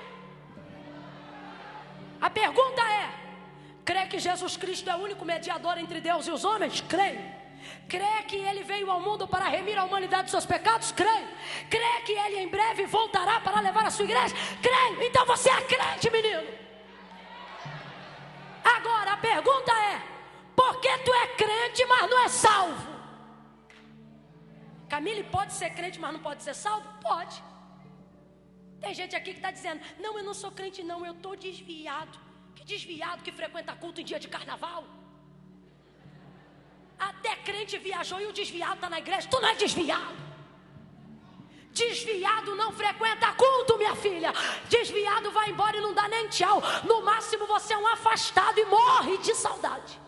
A pergunta é, crê que Jesus Cristo é o único mediador entre Deus e os homens? Creio. Crê que Ele veio ao mundo para remir a humanidade dos seus pecados? Creio. Crê que Ele em breve voltará para levar a sua igreja? Creio. Então você é crente, menino. Agora a pergunta é, por que tu é crente, mas não é salvo? Camille, pode ser crente, mas não pode ser salvo? Pode. Tem gente aqui que está dizendo, não, eu não sou crente não, eu estou desviado. Que desviado que frequenta culto em dia de carnaval? Até crente viajou e o desviado está na igreja. Tu não é desviado. Desviado não frequenta culto, minha filha. Desviado vai embora e não dá nem tchau. No máximo você é um afastado e morre de saudade.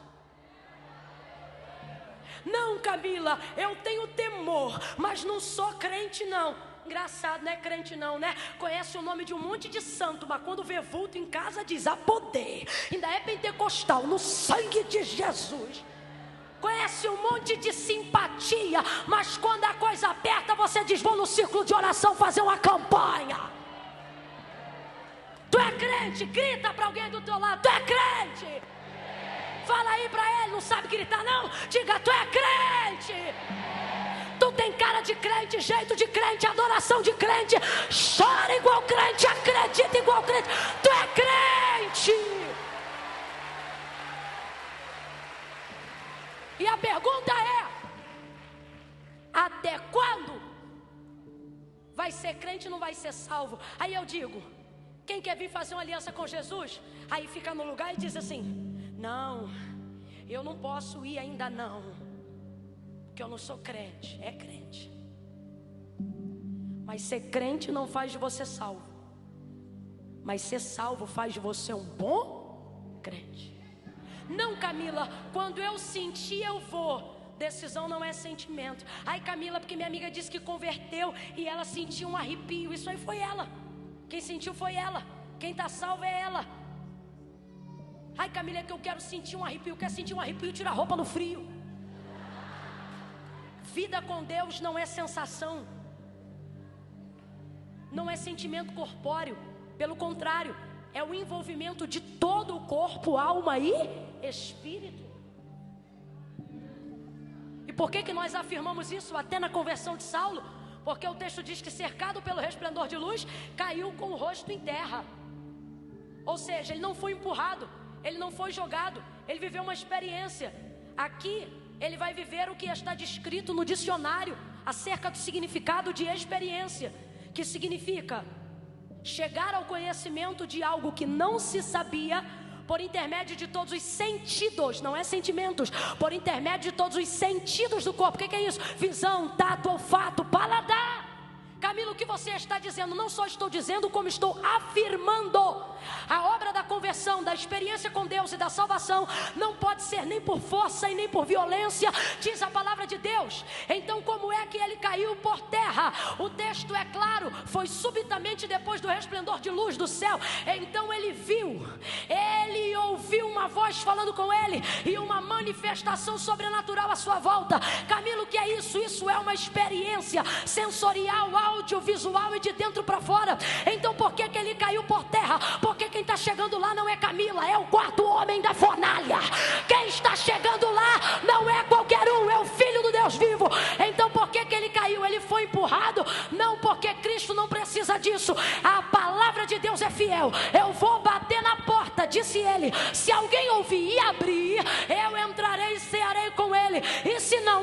Não, Camila, eu tenho temor, mas não sou crente não. Engraçado, não é crente não, né? Conhece o nome de um monte de santo, mas quando vê vulto em casa diz, há poder. Ainda é pentecostal, no sangue de Jesus. Conhece um monte de simpatia, mas quando a coisa aperta você diz, vou no círculo de oração fazer uma campanha. Tu é crente? Grita para alguém do teu lado, tu é crente? Fala aí pra ele, não sabe gritar não? Diga, tu é crente. Tu tem cara de crente, jeito de crente, adoração de crente, chora igual crente, acredita igual crente. Tu é crente. E a pergunta é, até quando vai ser crente e não vai ser salvo? Aí eu digo, quem quer vir fazer uma aliança com Jesus, aí fica no lugar e diz assim, não, eu não posso ir ainda não, porque eu não sou crente. É crente, mas ser crente não faz de você salvo, mas ser salvo faz de você um bom crente. Não, Camila, quando eu sentir eu vou. Decisão não é sentimento. Ai, Camila, porque minha amiga disse que converteu e ela sentiu um arrepio. Isso aí foi ela. Quem sentiu foi ela. Quem está salvo é ela. Ai, Camila, é que eu quero sentir um arrepio. Quer sentir um arrepio? Tira a roupa no frio. Vida com Deus não é sensação, não é sentimento corpóreo. Pelo contrário, é o envolvimento de todo o corpo, alma e espírito. E por que nós afirmamos isso até na conversão de Saulo? Porque o texto diz que cercado pelo resplendor de luz, caiu com o rosto em terra. Ou seja, ele não foi empurrado, ele não foi jogado, ele viveu uma experiência. Aqui ele vai viver o que está descrito no dicionário acerca do significado de experiência, que significa chegar ao conhecimento de algo que não se sabia por intermédio de todos os sentidos, não é sentimentos, por intermédio de todos os sentidos do corpo. O que é isso? Visão, tato, olfato, paladar. Camilo, o que você está dizendo? Não só estou dizendo, como estou afirmando. A obra da conversão, da experiência com Deus e da salvação não pode ser nem por força e nem por violência, diz a palavra de Deus. Então como é que ele caiu por terra? O texto é claro, foi subitamente depois do resplendor de luz do céu. Então ele viu, ele ouviu uma voz falando com ele e uma manifestação sobrenatural à sua volta. Camilo, o que é isso? Isso é uma experiência sensorial, audiovisual e de dentro para fora. Então por que ele caiu por terra? Porque quem está chegando lá não é Camila, é o quarto homem da fornalha. Quem está chegando lá não é qualquer um, é o Filho do Deus vivo. Então por que ele caiu? Ele foi empurrado? Não, porque Cristo não precisa disso. A palavra de Deus é fiel. Eu vou bater na porta, disse ele. Se alguém ouvir e abrir, eu entrarei e cearei com ele. E se não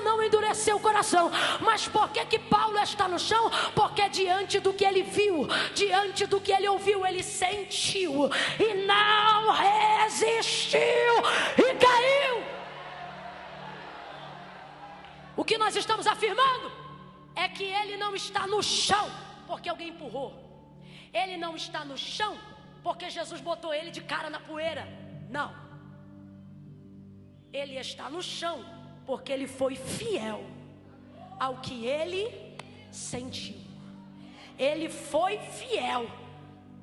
não endureceu o coração. Mas por que Paulo está no chão? Porque diante do que ele viu, diante do que ele ouviu, ele sentiu e não resistiu e caiu. O que nós estamos afirmando é que ele não está no chão porque alguém empurrou. Ele não está no chão porque Jesus botou ele de cara na poeira. Não. Ele está no chão porque ele foi fiel ao que ele sentiu. Ele foi fiel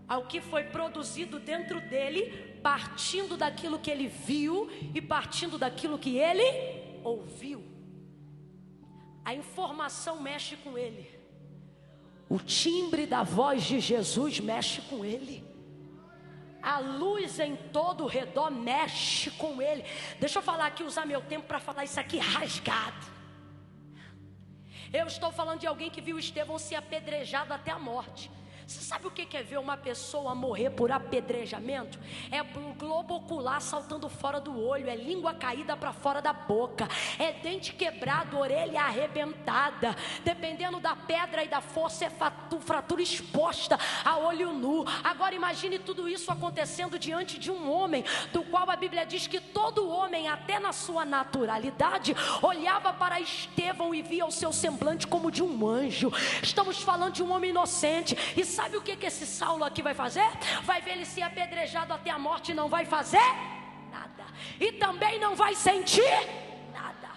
ao que foi produzido dentro dele, partindo daquilo que ele viu e partindo daquilo que ele ouviu. A informação mexe com ele. O timbre da voz de Jesus mexe com ele. A luz em todo o redor mexe com ele. Deixa eu falar aqui, usar meu tempo para falar isso aqui rasgado. Eu estou falando de alguém que viu Estevão ser apedrejado até a morte. Você sabe o que é ver uma pessoa morrer por apedrejamento? É o globo ocular saltando fora do olho, é língua caída para fora da boca, é dente quebrado, orelha arrebentada. Dependendo da pedra e da força, é fratura exposta a olho nu. Agora imagine tudo isso acontecendo diante de um homem, do qual a Bíblia diz que todo homem, até na sua naturalidade, olhava para Estevão e via o seu semblante como de um anjo. Estamos falando de um homem inocente. E sabe o que esse Saulo aqui vai fazer? Vai ver ele ser apedrejado até a morte e não vai fazer nada. E também não vai sentir nada.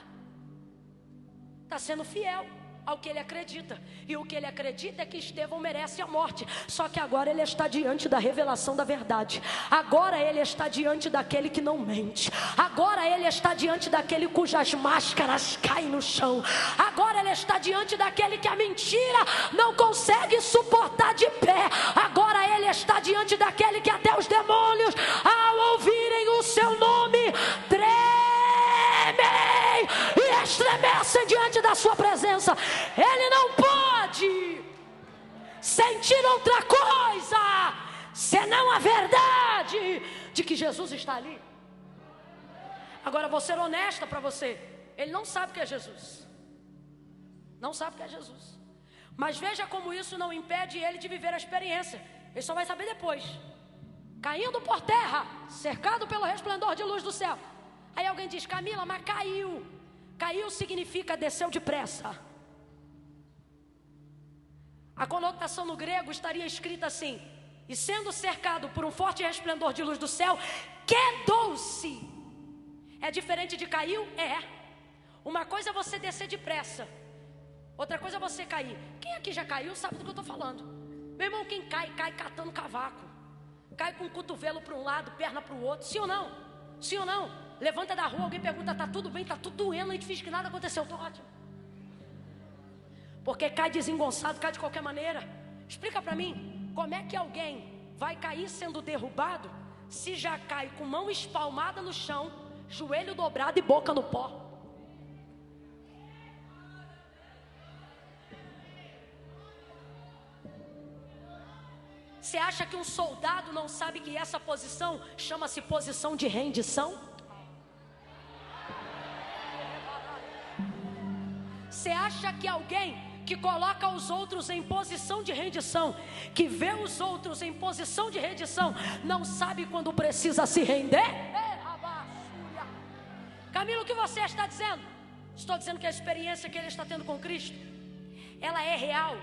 Está sendo fiel ao que ele acredita. E o que ele acredita é que Estevão merece a morte. Só que agora ele está diante da revelação da verdade. Agora ele está diante daquele que não mente. Agora ele está diante daquele cujas máscaras caem no chão. Agora ele está diante daquele que a mentira não consegue suportar de pé. Agora ele está diante daquele que até os demônios, ao ouvirem o seu nome, tremem e estremecem diante da sua presença. Ele não pode sentir outra coisa senão a verdade de que Jesus está ali. Agora vou ser honesta para você. Ele não sabe o que é Jesus. Não sabe o que é Jesus. Mas veja como isso não impede ele de viver a experiência. Ele só vai saber depois. Caindo por terra, cercado pelo resplendor de luz do céu. Aí alguém diz: Camila, mas caiu. Caiu significa desceu depressa. A conotação no grego estaria escrita assim: e sendo cercado por um forte resplendor de luz do céu, quedou-se. É diferente de caiu? É. Uma coisa é você descer depressa, outra coisa é você cair. Quem aqui já caiu sabe do que eu estou falando. Meu irmão, quem cai, cai catando cavaco. Cai com o cotovelo para um lado, perna para o outro. Sim ou não? Sim ou não? Levanta da rua, alguém pergunta: tá tudo bem? Tá tudo doendo, a gente finge que nada aconteceu. Tô ótimo. Porque cai desengonçado, cai de qualquer maneira. Explica para mim, como é que alguém vai cair sendo derrubado se já cai com mão espalmada no chão, joelho dobrado e boca no pó? Você acha que um soldado não sabe que essa posição chama-se posição de rendição? Você acha que alguém que coloca os outros em posição de rendição, que vê os outros em posição de rendição, não sabe quando precisa se render? Camilo, o que você está dizendo? Estou dizendo que a experiência que ele está tendo com Cristo, ela é real.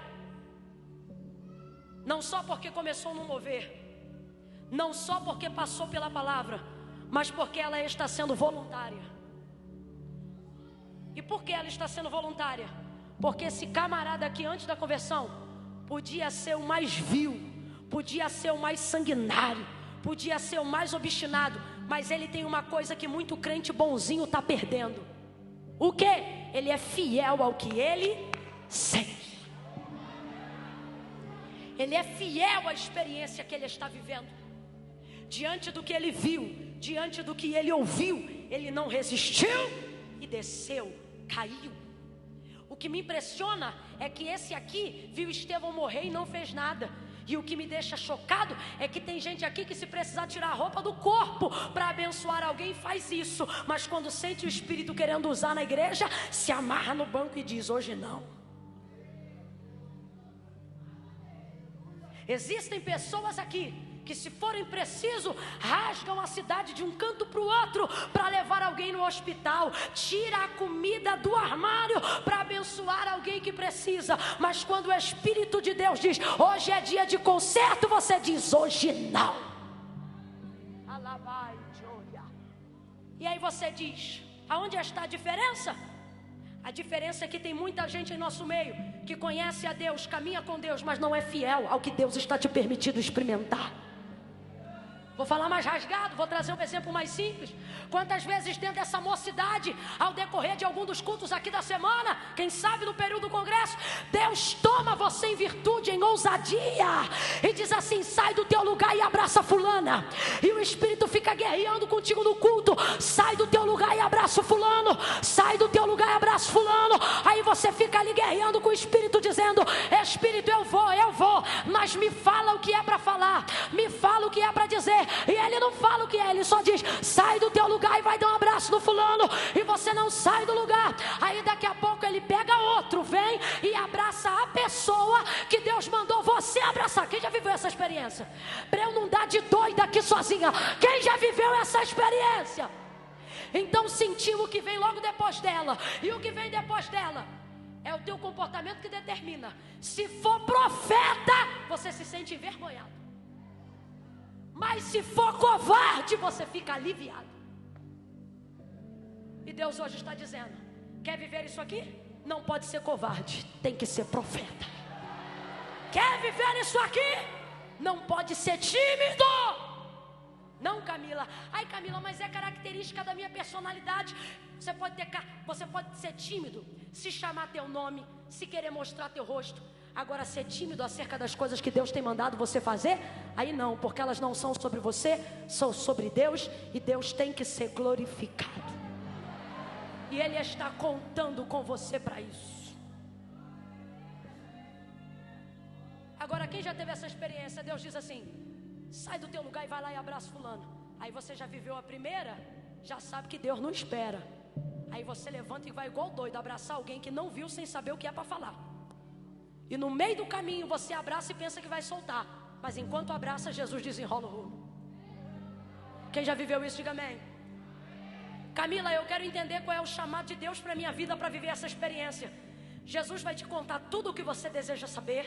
Não só porque começou no mover, não só porque passou pela palavra, mas porque ela está sendo voluntária. E por que ela está sendo voluntária? Porque esse camarada aqui antes da conversão podia ser o mais vil, podia ser o mais sanguinário, podia ser o mais obstinado, mas ele tem uma coisa que muito crente bonzinho está perdendo. O quê? Ele é fiel ao que ele sente. Ele é fiel à experiência que ele está vivendo. Diante do que ele viu, diante do que ele ouviu, ele não resistiu e desceu, caiu. O que me impressiona é que esse aqui viu Estevão morrer e não fez nada. E o que me deixa chocado é que tem gente aqui que, se precisar tirar a roupa do corpo para abençoar alguém, faz isso. Mas quando sente o Espírito querendo usar na igreja, se amarra no banco e diz: hoje não. Existem pessoas aqui que, se forem preciso, rasgam a cidade de um canto para o outro para levar alguém no hospital, tira a comida do armário para abençoar alguém que precisa. Mas quando o Espírito de Deus diz: hoje é dia de conserto, você diz: hoje não. E aí você diz: aonde está a diferença? A diferença é que tem muita gente em nosso meio que conhece a Deus, caminha com Deus, mas não é fiel ao que Deus está te permitindo experimentar. Vou falar mais rasgado, vou trazer um exemplo mais simples. Quantas vezes dentro dessa mocidade, ao decorrer de algum dos cultos aqui da semana, quem sabe no período do congresso, Deus toma você em virtude, em ousadia, e diz assim: sai do teu lugar e abraça fulana. E o Espírito fica guerreando contigo no culto: sai do teu lugar e abraça fulano, sai do teu lugar e abraça fulano. Aí você fica ali guerreando com o Espírito, dizendo: Espírito, eu vou, mas me fala o que é para falar, me fala o que é para dizer. E ele não fala o que é, ele só diz: sai do teu lugar e vai dar um abraço no fulano. E você não sai do lugar. Aí daqui a pouco ele pega outro, vem e abraça a pessoa que Deus mandou você abraçar. Quem já viveu essa experiência? Para eu não dar de doida aqui sozinha, quem já viveu essa experiência? Então sentiu o que vem logo depois dela. E o que vem depois dela é o teu comportamento que determina. Se for profeta, você se sente envergonhado. Mas se for covarde, você fica aliviado. E Deus hoje está dizendo: quer viver isso aqui? Não pode ser covarde, tem que ser profeta. Quer viver isso aqui? Não pode ser tímido. Não, Camila. Ai, Camila, mas é característica da minha personalidade. Você pode ser tímido, se chamar teu nome, se querer mostrar teu rosto. Agora, ser tímido acerca das coisas que Deus tem mandado você fazer, aí não, porque elas não são sobre você, são sobre Deus, e Deus tem que ser glorificado. E Ele está contando com você para isso. Agora, quem já teve essa experiência, Deus diz assim: sai do teu lugar e vai lá e abraça fulano. Aí você já viveu a primeira, já sabe que Deus não espera. Aí você levanta e vai igual doido abraçar alguém que não viu, sem saber o que é para falar. E no meio do caminho você abraça e pensa que vai soltar, mas enquanto abraça, Jesus desenrola o rumo. Quem já viveu isso, diga amém. Camila, eu quero entender qual é o chamado de Deus para a minha vida, para viver essa experiência. Jesus vai te contar tudo o que você deseja saber,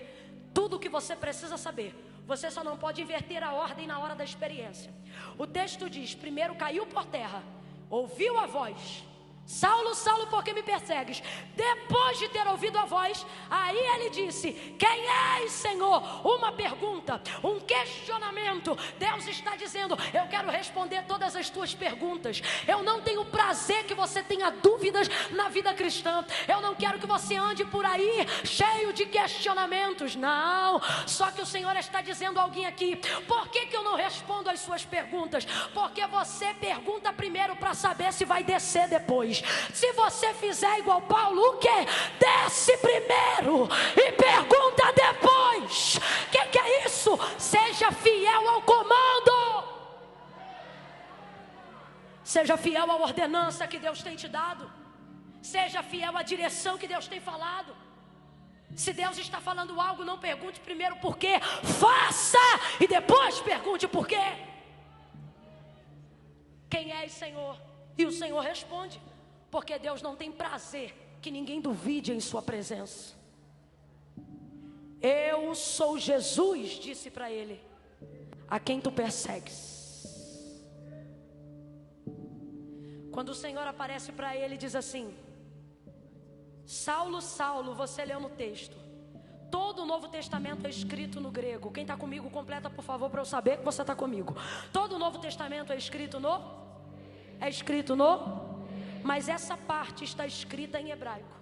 tudo o que você precisa saber. Você só não pode inverter a ordem na hora da experiência. O texto diz: primeiro caiu por terra, ouviu a voz: Saulo, Saulo, por que me persegues? Depois de ter ouvido a voz, aí ele disse: quem és, Senhor? Uma pergunta, um questionamento. Deus está dizendo: eu quero responder todas as tuas perguntas. Eu não tenho prazer que você tenha dúvidas na vida cristã. Eu não quero que você ande por aí cheio de questionamentos. Não, só que o Senhor está dizendo a alguém aqui: por que eu não respondo as suas perguntas? Porque você pergunta primeiro para saber se vai descer depois. Se você fizer igual Paulo, o que? Desce primeiro e pergunta depois. Que é isso? Seja fiel ao comando. Seja fiel à ordenança que Deus tem te dado. Seja fiel à direção que Deus tem falado. Se Deus está falando algo, não pergunte primeiro por quê. Faça e depois pergunte por quê. Quem és, Senhor? E o Senhor responde, porque Deus não tem prazer que ninguém duvide em sua presença. Eu sou Jesus, disse para ele, a quem tu persegues. Quando o Senhor aparece para ele, diz assim: Saulo, Saulo, você leu no texto. Todo o Novo Testamento é escrito no grego. Quem está comigo, completa por favor, para eu saber que você está comigo. Todo o Novo Testamento é escrito no? É escrito no? Mas essa parte está escrita em hebraico.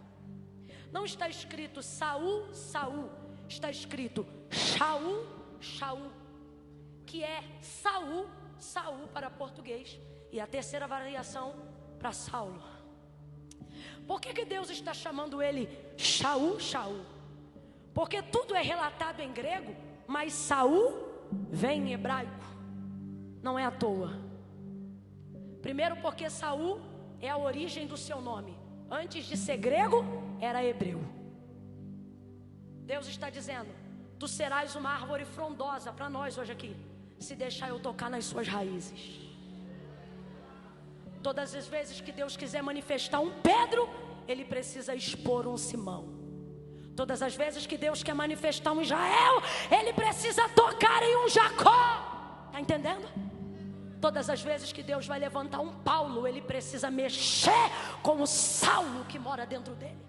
Não está escrito Saul, Saul. Está escrito Shaul, Shaul, que é Saul, Saul para português. E a terceira variação para Saulo. Por que Deus está chamando ele Shaul, Shaul? Porque tudo é relatado em grego, mas Saul vem em hebraico. Não é à toa. Primeiro porque Saul é a origem do seu nome. Antes de ser grego, era hebreu. Deus está dizendo: tu serás uma árvore frondosa para nós hoje aqui, se deixar eu tocar nas suas raízes. Todas as vezes que Deus quiser manifestar um Pedro, Ele precisa expor um Simão. Todas as vezes que Deus quer manifestar um Israel, Ele precisa tocar em um Jacó. Está entendendo? Todas as vezes que Deus vai levantar um Paulo, Ele precisa mexer com o Saulo que mora dentro dele.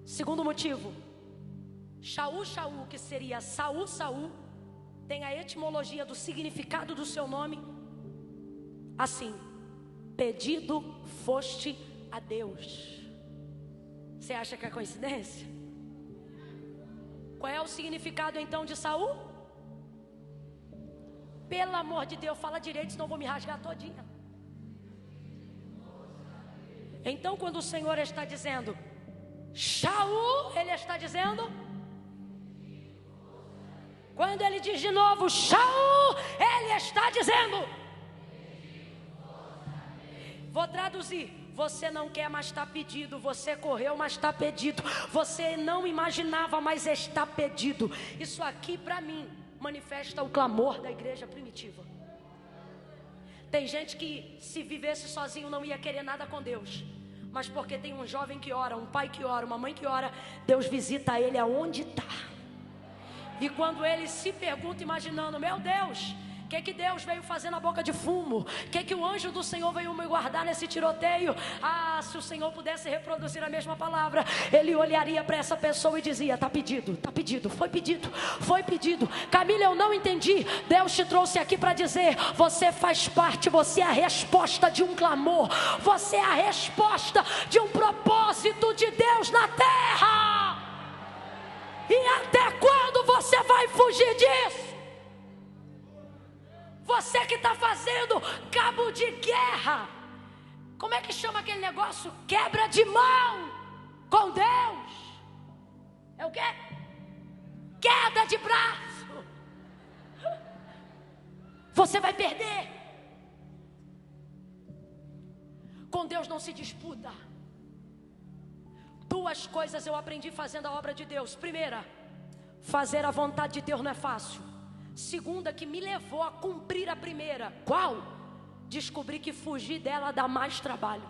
Segundo motivo, Shaul, Shaul, que seria Saul, Saul, tem a etimologia do significado do seu nome assim: pedido foste a Deus. Você acha que é coincidência? Qual é o significado então de Saul? Pelo amor de Deus, fala direito, senão eu vou me rasgar todinha. Então quando o Senhor está dizendo Shaul, Ele está dizendo, quando Ele diz de novo Shaul, Ele está dizendo, vou traduzir: você não quer, mas está pedido. Você correu, mas está pedido. Você não imaginava, mas está pedido. Isso aqui para mim manifesta o clamor da igreja primitiva. Tem gente que se vivesse sozinho não ia querer nada com Deus, mas porque tem um jovem que ora, um pai que ora, uma mãe que ora, Deus visita ele aonde está. E quando ele se pergunta imaginando: meu Deus, o que Deus veio fazer na boca de fumo? O que o anjo do Senhor veio me guardar nesse tiroteio? Ah, se o Senhor pudesse reproduzir a mesma palavra, Ele olharia para essa pessoa e dizia: está pedido, foi pedido, foi pedido. Camila, eu não entendi. Deus te trouxe aqui para dizer: você faz parte, você é a resposta de um clamor, você é a resposta de um propósito de Deus na terra. E até quando você vai fugir disso? Você que está fazendo cabo de guerra, como é que chama aquele negócio? Quebra de mão com Deus. É o quê? Queda de braço. Você vai perder. Com Deus não se disputa. Duas coisas eu aprendi fazendo a obra de Deus. Primeira, fazer a vontade de Deus não é fácil. Segunda, que me levou a cumprir a primeira. Qual? Descobri que fugir dela dá mais trabalho.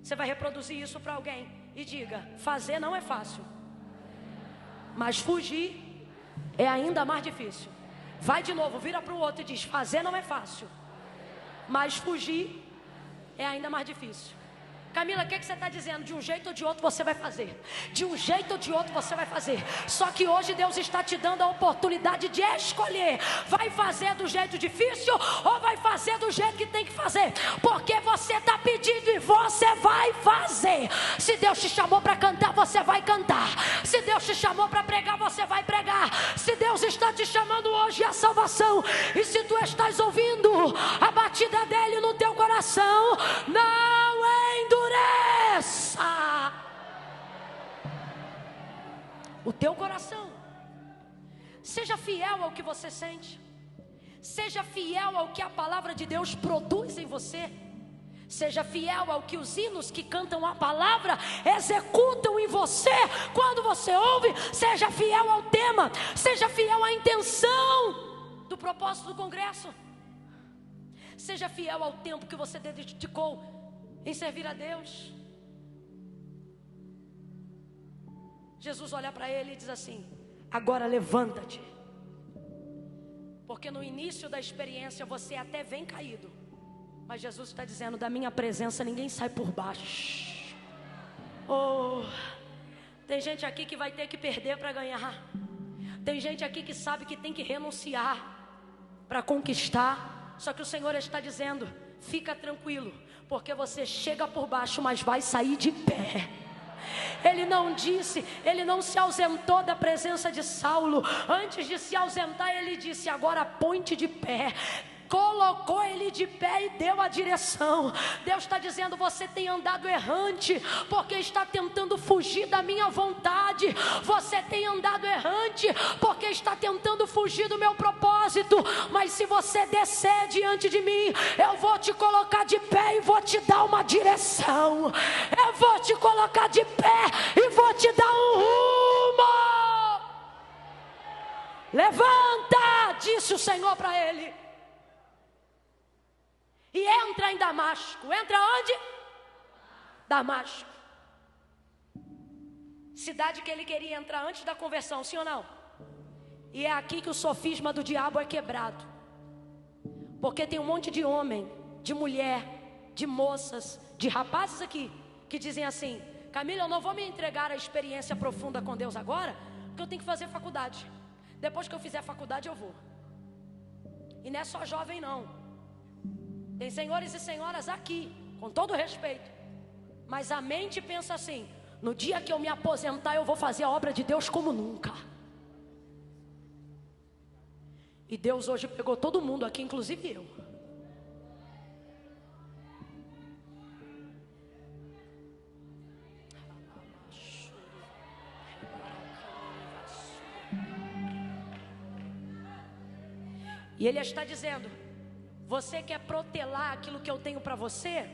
Você vai reproduzir isso para alguém e diga: fazer não é fácil, mas fugir é ainda mais difícil. Vai de novo, vira para o outro e diz: fazer não é fácil, mas fugir é ainda mais difícil. Camila, o que você está dizendo? De um jeito ou de outro você vai fazer. De um jeito ou de outro você vai fazer. Só que hoje Deus está te dando a oportunidade de escolher. Vai fazer do jeito difícil ou vai fazer do jeito que tem que fazer? Porque você está pedindo e você vai fazer. Se Deus te chamou para cantar, você vai cantar. Se Deus te chamou para pregar, você vai pregar. Se Deus está te chamando hoje à salvação, e se tu estás ouvindo a batida dele no teu coração, não endureça o teu coração. Seja fiel ao que você sente. Seja fiel ao que a palavra de Deus produz em você. Seja fiel ao que os hinos que cantam a palavra executam em você quando você ouve. Seja fiel ao tema. Seja fiel à intenção do propósito do congresso. Seja fiel ao tempo que você dedicou em servir a Deus. Jesus olha para ele e diz assim: agora levanta-te. Porque no início da experiência você até vem caído, mas Jesus está dizendo: da minha presença ninguém sai por baixo. Oh, tem gente aqui que vai ter que perder para ganhar. Tem gente aqui que sabe que tem que renunciar para conquistar. Só que o Senhor está dizendo: fica tranquilo, porque você chega por baixo, mas vai sair de pé. Ele não se ausentou da presença de Saulo. Antes de se ausentar, ele disse: agora ponte de pé. Colocou ele de pé e deu a direção. Deus está dizendo: você tem andado errante, porque está tentando fugir da minha vontade. Você tem andado errante, porque está tentando fugir do meu propósito. Mas se você descer diante de mim, eu vou te colocar de pé e vou te dar uma direção. Eu vou te colocar de pé e vou te dar um rumo. Levanta, disse o Senhor para ele, e entra em Damasco. Entra onde? Damasco. Cidade que ele queria entrar antes da conversão, sim ou não? E é aqui que o sofisma do diabo é quebrado. Porque tem um monte de homem, de mulher, de moças, de rapazes aqui, que dizem assim: Camila, eu não vou me entregar à experiência profunda com Deus agora, porque eu tenho que fazer faculdade. Depois que eu fizer faculdade eu vou. E não é só jovem não. Tem senhores e senhoras aqui, com todo respeito, mas a mente pensa assim: no dia que eu me aposentar eu vou fazer a obra de Deus como nunca. E Deus hoje pegou todo mundo aqui, inclusive eu. E Ele está dizendo: você quer protelar aquilo que eu tenho para você?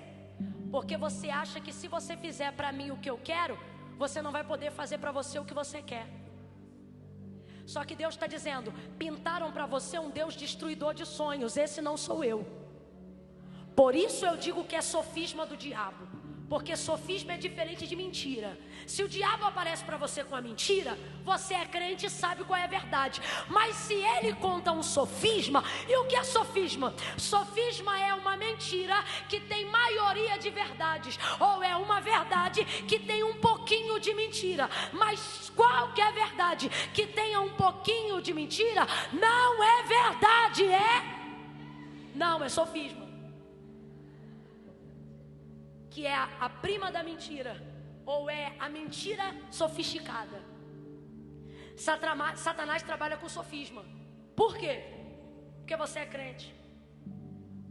Porque você acha que se você fizer para mim o que eu quero, você não vai poder fazer para você o que você quer. Só que Deus está dizendo: pintaram para você um Deus destruidor de sonhos. Esse não sou eu. Por isso eu digo que é sofisma do diabo. Porque sofisma é diferente de mentira. Se o diabo aparece para você com a mentira, você é crente e sabe qual é a verdade. Mas se ele conta um sofisma, e o que é sofisma? Sofisma é uma mentira que tem maioria de verdades, ou é uma verdade que tem um pouquinho de mentira. Mas qual que é a verdade que tenha um pouquinho de mentira? Não é verdade, não, é sofisma. Que é a prima da mentira, ou é a mentira sofisticada. Satanás trabalha com sofisma. Por quê? Porque você é crente.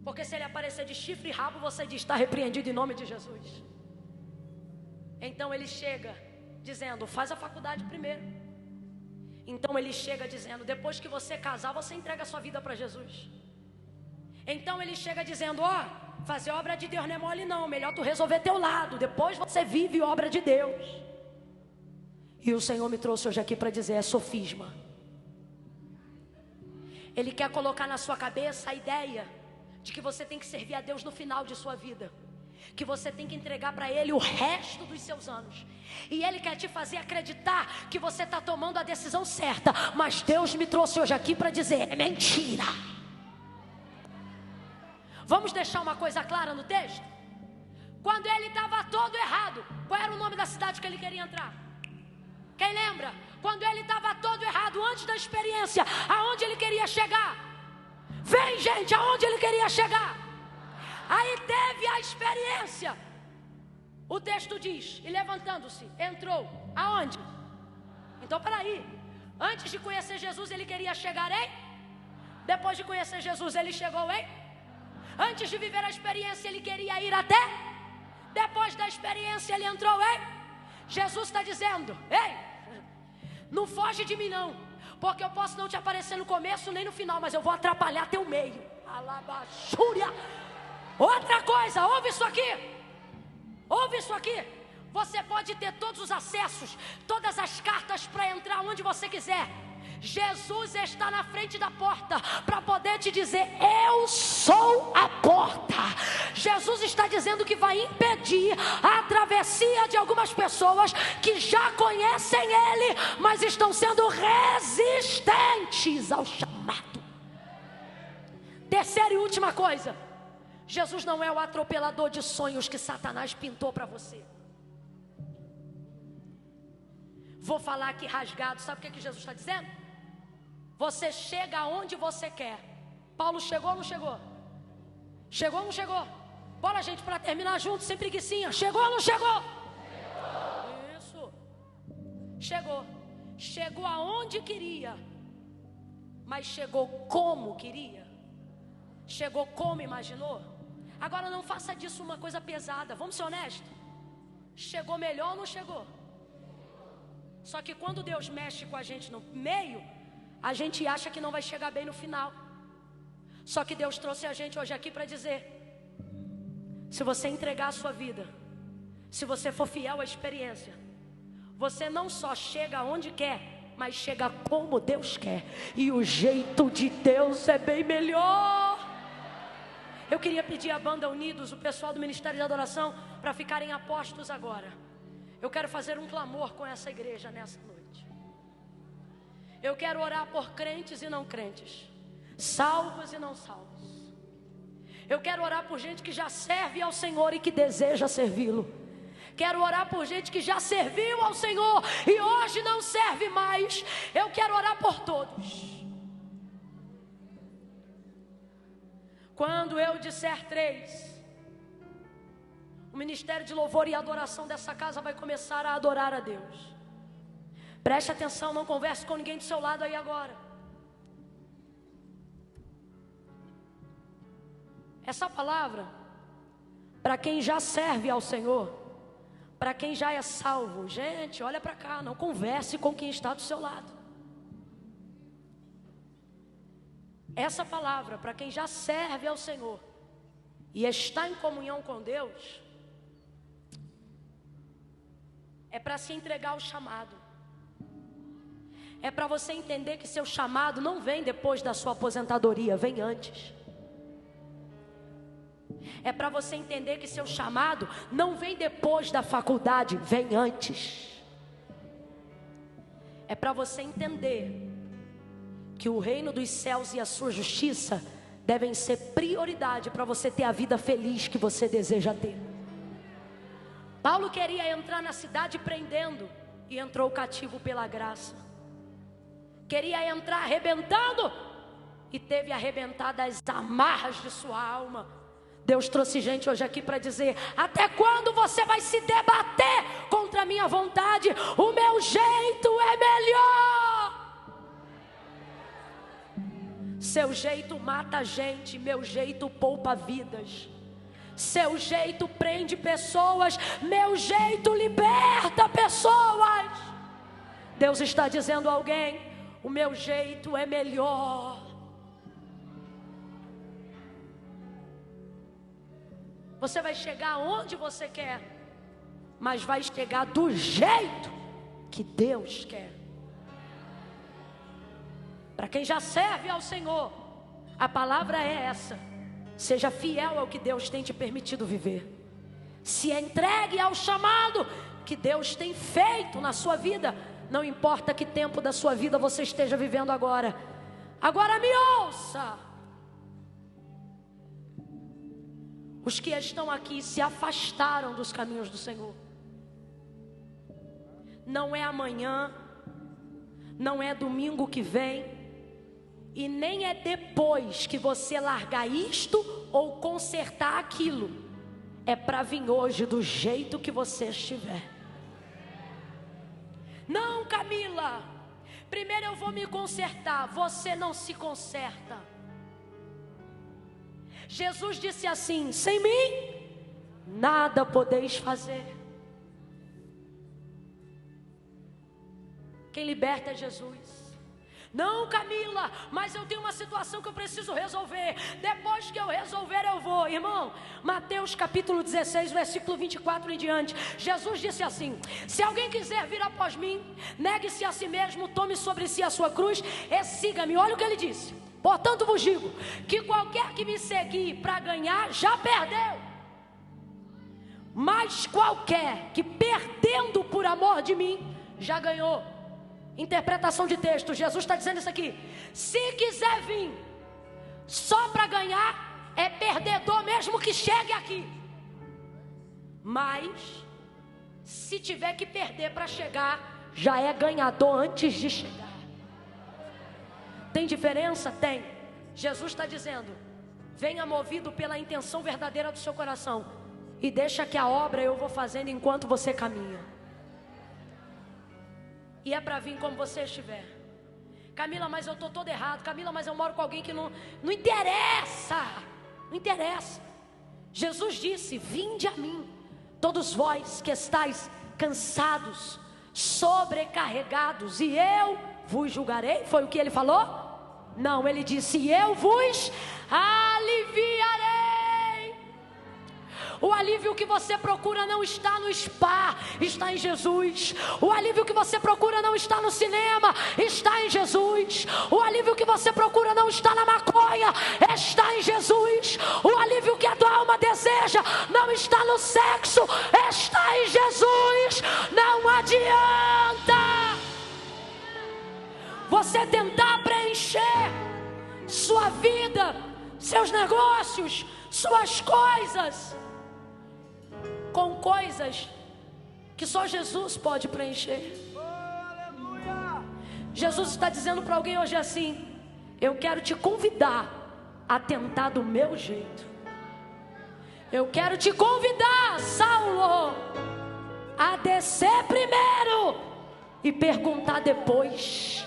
Porque se ele aparecer de chifre e rabo, você diz: está repreendido em nome de Jesus. Então ele chega dizendo: faz a faculdade primeiro. Então ele chega dizendo: depois que você casar, você entrega a sua vida para Jesus. Então ele chega dizendo: fazer obra de Deus não é mole não, melhor tu resolver teu lado, depois você vive obra de Deus. E o Senhor me trouxe hoje aqui para dizer: é sofisma. Ele quer colocar na sua cabeça a ideia de que você tem que servir a Deus no final de sua vida, que você tem que entregar para Ele o resto dos seus anos. E Ele quer te fazer acreditar que você está tomando a decisão certa. Mas Deus me trouxe hoje aqui para dizer: é mentira. Vamos deixar uma coisa clara no texto? Quando ele estava todo errado, qual era o nome da cidade que ele queria entrar? Quem lembra? Quando ele estava todo errado, antes da experiência, aonde ele queria chegar? Vem, gente, aonde ele queria chegar? Aí teve a experiência. O texto diz: e levantando-se, entrou. Aonde? Então, peraí. Antes de conhecer Jesus, ele queria chegar em? Depois de conhecer Jesus, ele chegou em? Antes de viver a experiência, ele queria ir até? Depois da experiência, ele entrou em? Jesus está dizendo: ei, não foge de mim não, Porque eu posso não te aparecer no começo nem no final, mas eu vou atrapalhar teu meio. Alabachúria. Outra coisa, ouve isso aqui. Ouve isso aqui. Você pode ter todos os acessos, todas as cartas para entrar onde você quiser. Jesus está na frente da porta para poder te dizer: eu sou a porta. Jesus está dizendo que vai impedir a travessia de algumas pessoas que já conhecem Ele, mas estão sendo resistentes ao chamado. Terceira e última coisa: Jesus não é o atropelador de sonhos que Satanás pintou para você. Vou falar aqui rasgado. Sabe o que Jesus está dizendo? Você chega aonde você quer. Paulo chegou ou não chegou? Chegou ou não chegou? Bora, gente, para terminar junto, sem preguicinha. Chegou ou não chegou? Chegou. Isso. Chegou. Chegou aonde queria, mas chegou como queria. Chegou como imaginou. Agora não faça disso uma coisa pesada. Vamos ser honestos. Chegou melhor ou não chegou? Só que quando Deus mexe com a gente no meio, a gente acha que não vai chegar bem no final. Só que Deus trouxe a gente hoje aqui para dizer: se você entregar a sua vida, se você for fiel à experiência, você não só chega onde quer, mas chega como Deus quer. E o jeito de Deus é bem melhor. Eu queria pedir à banda Unidos, o pessoal do Ministério de Adoração, para ficarem a postos agora. Eu quero fazer um clamor com essa igreja nessa noite. Eu quero orar por crentes e não crentes, salvos e não salvos. Eu quero orar por gente que já serve ao Senhor e que deseja servi-lo. Quero orar por gente que já serviu ao Senhor e hoje não serve mais. Eu quero orar por todos. Quando eu disser 3, o ministério de louvor e adoração dessa casa vai começar a adorar a Deus. Preste atenção, não converse com ninguém do seu lado aí agora. Essa palavra, para quem já serve ao Senhor, para quem já é salvo, gente, olha para cá, não converse com quem está do seu lado. Essa palavra, para quem já serve ao Senhor e está em comunhão com Deus, é para se entregar ao chamado. É para você entender que seu chamado não vem depois da sua aposentadoria, vem antes. É para você entender que seu chamado não vem depois da faculdade, vem antes. É para você entender que o reino dos céus e a sua justiça devem ser prioridade para você ter a vida feliz que você deseja ter. Paulo queria entrar na cidade prendendo e entrou cativo pela graça. Queria entrar arrebentando e teve arrebentadas as amarras de sua alma. Deus trouxe gente hoje aqui para dizer: até quando você vai se debater contra a minha vontade? O meu jeito é melhor. Seu jeito mata gente, meu jeito poupa vidas. Seu jeito prende pessoas, meu jeito liberta pessoas. Deus está dizendo a alguém: o meu jeito é melhor. Você vai chegar onde você quer, mas vai chegar do jeito que Deus quer. Para quem já serve ao Senhor, a palavra é essa: seja fiel ao que Deus tem te permitido viver. Se entregue ao chamado que Deus tem feito na sua vida. Não importa que tempo da sua vida você esteja vivendo agora. Agora me ouça. Os que estão aqui se afastaram dos caminhos do Senhor. Não é amanhã, não é domingo que vem, e nem é depois que você largar isto ou consertar aquilo. É para vir hoje do jeito que você estiver. Não, Camila, primeiro eu vou me consertar. Você não se conserta. Jesus disse assim: sem mim nada podeis fazer. Quem liberta é Jesus. Não, Camila, mas eu tenho uma situação que eu preciso resolver. Depois que eu resolver, eu vou. Irmão, Mateus capítulo 16, versículo 24 em diante. Jesus disse assim: se alguém quiser vir após mim, negue-se a si mesmo, tome sobre si a sua cruz e siga-me. Olha o que ele disse: portanto vos digo, que qualquer que me seguir para ganhar, já perdeu. Mas qualquer que perdendo por amor de mim, já ganhou. Interpretação de texto, Jesus está dizendo isso aqui: se quiser vir só para ganhar, é perdedor mesmo que chegue aqui. Mas se tiver que perder para chegar, já é ganhador antes de chegar. Tem diferença? Tem. Jesus está dizendo: venha movido pela intenção verdadeira do seu coração, e deixa que a obra eu vou fazendo enquanto você caminha. E é para vir como você estiver. Camila, mas eu estou todo errado. Camila, mas eu moro com alguém que não interessa. Não interessa. Jesus disse: vinde a mim, todos vós que estáis cansados, sobrecarregados, e eu vos julgarei. Foi o que ele falou? Não, ele disse: eu vos aliviarei. O alívio que você procura não está no spa, está em Jesus. O alívio que você procura não está no cinema, está em Jesus. O alívio que você procura não está na maconha, está em Jesus. O alívio que a tua alma deseja não está no sexo, está em Jesus. Não adianta você tentar preencher sua vida, seus negócios, suas coisas com coisas que só Jesus pode preencher. Jesus está dizendo para alguém hoje assim: eu quero te convidar a tentar do meu jeito. Eu quero te convidar, Saulo, a descer primeiro e perguntar depois.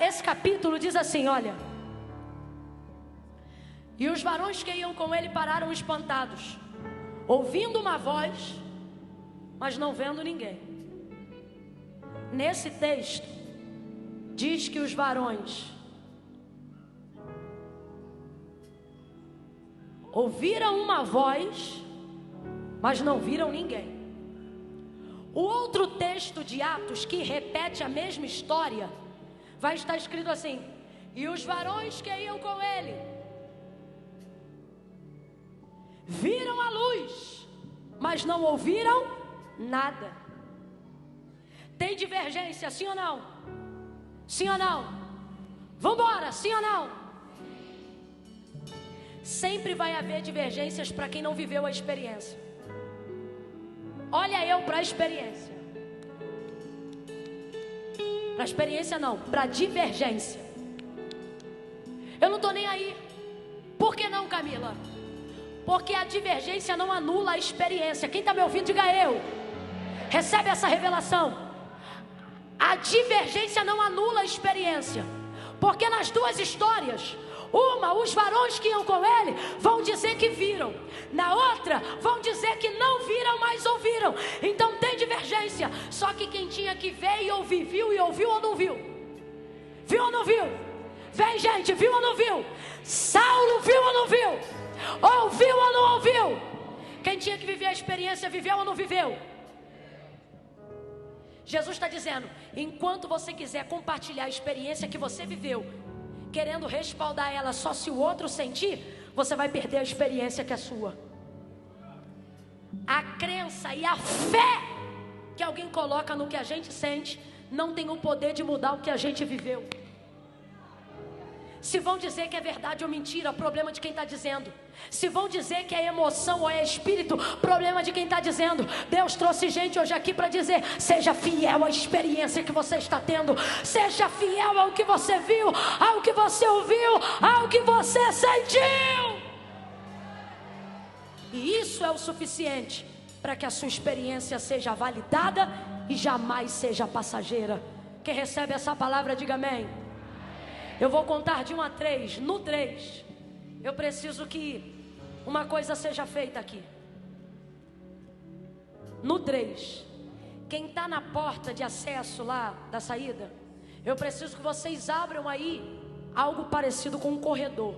Esse capítulo diz assim, olha: e os varões que iam com ele pararam espantados, ouvindo uma voz, mas não vendo ninguém. Nesse texto diz que os varões ouviram uma voz, mas não viram ninguém. O outro texto de Atos, que repete a mesma história, vai estar escrito assim: e os varões que iam com ele viram a luz, mas não ouviram nada. Tem divergência, sim ou não? Sim ou não? Vamos embora, sim ou não? Sempre vai haver divergências para quem não viveu a experiência. Olha eu para a experiência. Para a experiência não, para a divergência. Eu não estou nem aí. Por que não, Camila? Porque a divergência não anula a experiência. Quem está me ouvindo, diga eu. Recebe essa revelação. A divergência não anula a experiência. Porque nas duas histórias, uma, os varões que iam com ele vão dizer que viram. Na outra, vão dizer que não viram, mas ouviram. Então tem divergência. Só que quem tinha que ver e ouvir, viu e ouviu ou não viu? Viu ou não viu? Vem, gente, viu ou não viu? Saulo viu ou não viu? Ouviu ou não ouviu? Quem tinha que viver a experiência, viveu ou não viveu? Jesus está dizendo: enquanto você quiser compartilhar a experiência que você viveu, querendo respaldar ela só se o outro sentir, você vai perder a experiência que é sua. A crença e a fé que alguém coloca no que a gente sente não tem o poder de mudar o que a gente viveu. Se vão dizer que é verdade ou mentira, problema de quem está dizendo. Se vão dizer que é emoção ou é espírito, problema de quem está dizendo. Deus trouxe gente hoje aqui para dizer: seja fiel à experiência que você está tendo. Seja fiel ao que você viu, ao que você ouviu, ao que você sentiu. E isso é o suficiente para que a sua experiência seja validada e jamais seja passageira. Quem recebe essa palavra, diga amém. Eu vou contar de 1 a 3. No 3, eu preciso que uma coisa seja feita aqui. No 3, Quem está na porta de acesso lá da saída, eu preciso que vocês abram aí algo parecido com um corredor.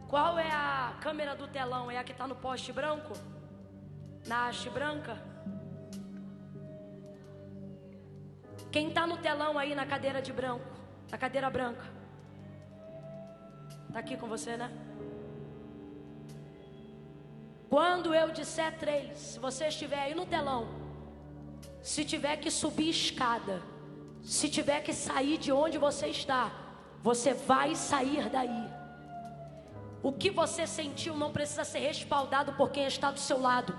Qual é a câmera do telão? É a que está no poste branco? Na haste branca? Quem está no telão aí na cadeira de branco? Na cadeira branca? Está aqui com você, né? Quando eu disser 3, se você estiver aí no telão, se tiver que subir escada, se tiver que sair de onde você está, você vai sair daí. O que você sentiu não precisa ser respaldado por quem está do seu lado,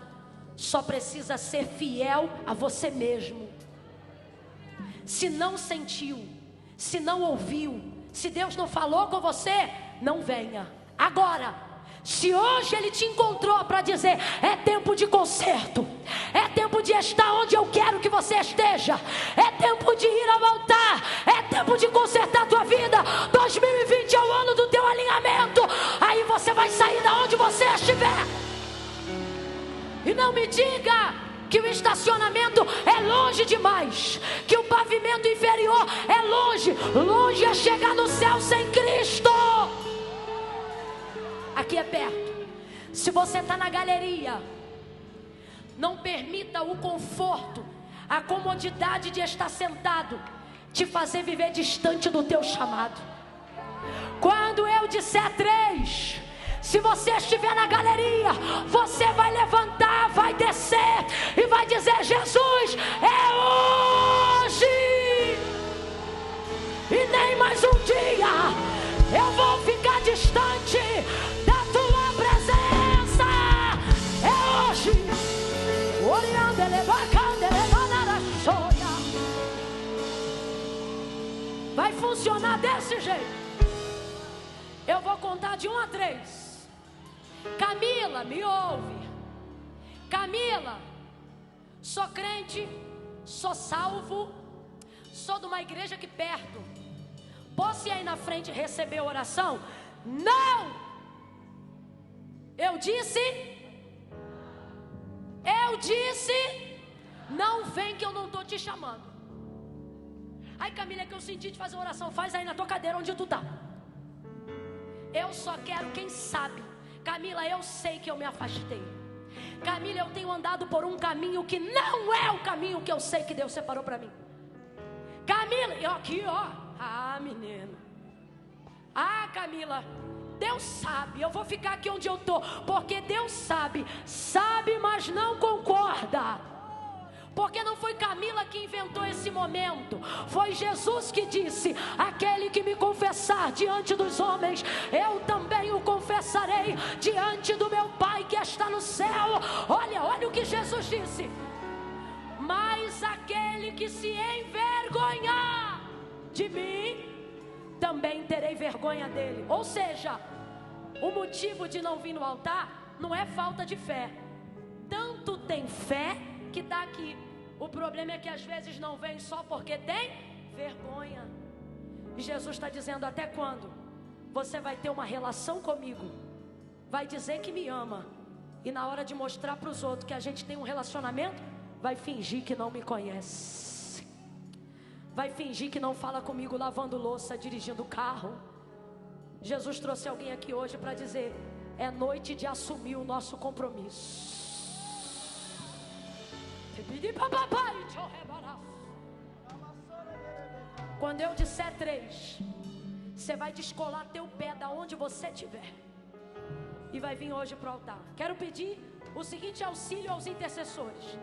só precisa ser fiel a você mesmo. Se não sentiu, se não ouviu, se Deus não falou com você, não venha. Agora, se hoje Ele te encontrou para dizer, é tempo de conserto, é tempo de estar onde eu quero que você esteja, é tempo de ir ao altar, é tempo de consertar a tua vida. 2020 é o ano do teu alinhamento. Aí você vai sair da onde você estiver. E não me diga que o estacionamento é longe demais, que o pavimento inferior é longe. Longe é chegar no céu sem Cristo. Aqui é perto. Se você está na galeria, não permita o conforto, a comodidade de estar sentado te fazer viver distante do teu chamado. Quando eu disser 3, se você estiver na galeria, você vai levantar, vai descer e vai dizer, Jesus, é hoje. E nem mais um dia eu vou ficar distante da tua presença. É hoje. Vai funcionar desse jeito. Eu vou contar de 1 a 3. Camila, me ouve. Camila, sou crente, sou salvo, sou de uma igreja aqui perto. Posso ir aí na frente receber oração? Não! Eu disse, não vem que eu não estou te chamando. Ai, Camila, é que eu senti de fazer oração. Faz aí na tua cadeira onde tu está. Eu só quero quem sabe. Camila, eu sei que eu me afastei. Camila, eu tenho andado por um caminho que não é o caminho que eu sei que Deus separou para mim. Camila, e aqui ó. Ah, menino. Ah, Camila, Deus sabe, eu vou ficar aqui onde eu estou, porque Deus sabe, mas não concorda. Porque não foi Camila que inventou esse momento, foi Jesus que disse, aquele que me confessar diante dos homens, eu também o confessarei diante do meu Pai que está no céu. Olha o que Jesus disse, mas aquele que se envergonhar de mim, também terei vergonha dele. Ou seja, o motivo de não vir no altar não é falta de fé. Tanto tem fé que está aqui. O problema é que às vezes não vem só porque tem vergonha. E Jesus está dizendo, até quando você vai ter uma relação comigo, vai dizer que me ama, e na hora de mostrar para os outros que a gente tem um relacionamento, vai fingir que não me conhece, vai fingir que não fala comigo lavando louça, dirigindo carro. Jesus trouxe alguém aqui hoje para dizer, é noite de assumir o nosso compromisso. Quando eu disser 3, você vai descolar teu pé da onde você estiver e vai vir hoje para o altar. Quero pedir o seguinte auxílio aos intercessores.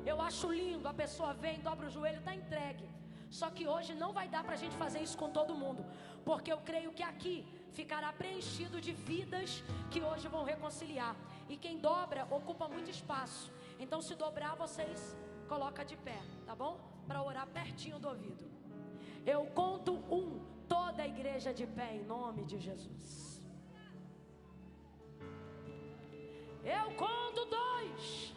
Eu acho lindo, a pessoa vem, dobra o joelho, está entregue. Só que hoje não vai dar para a gente fazer isso com todo mundo, porque eu creio que aqui ficará preenchido de vidas que hoje vão reconciliar. E quem dobra ocupa muito espaço. Então se dobrar, vocês colocam de pé, tá bom? Para orar pertinho do ouvido. Eu conto 1, toda a igreja de pé em nome de Jesus. Eu conto 2.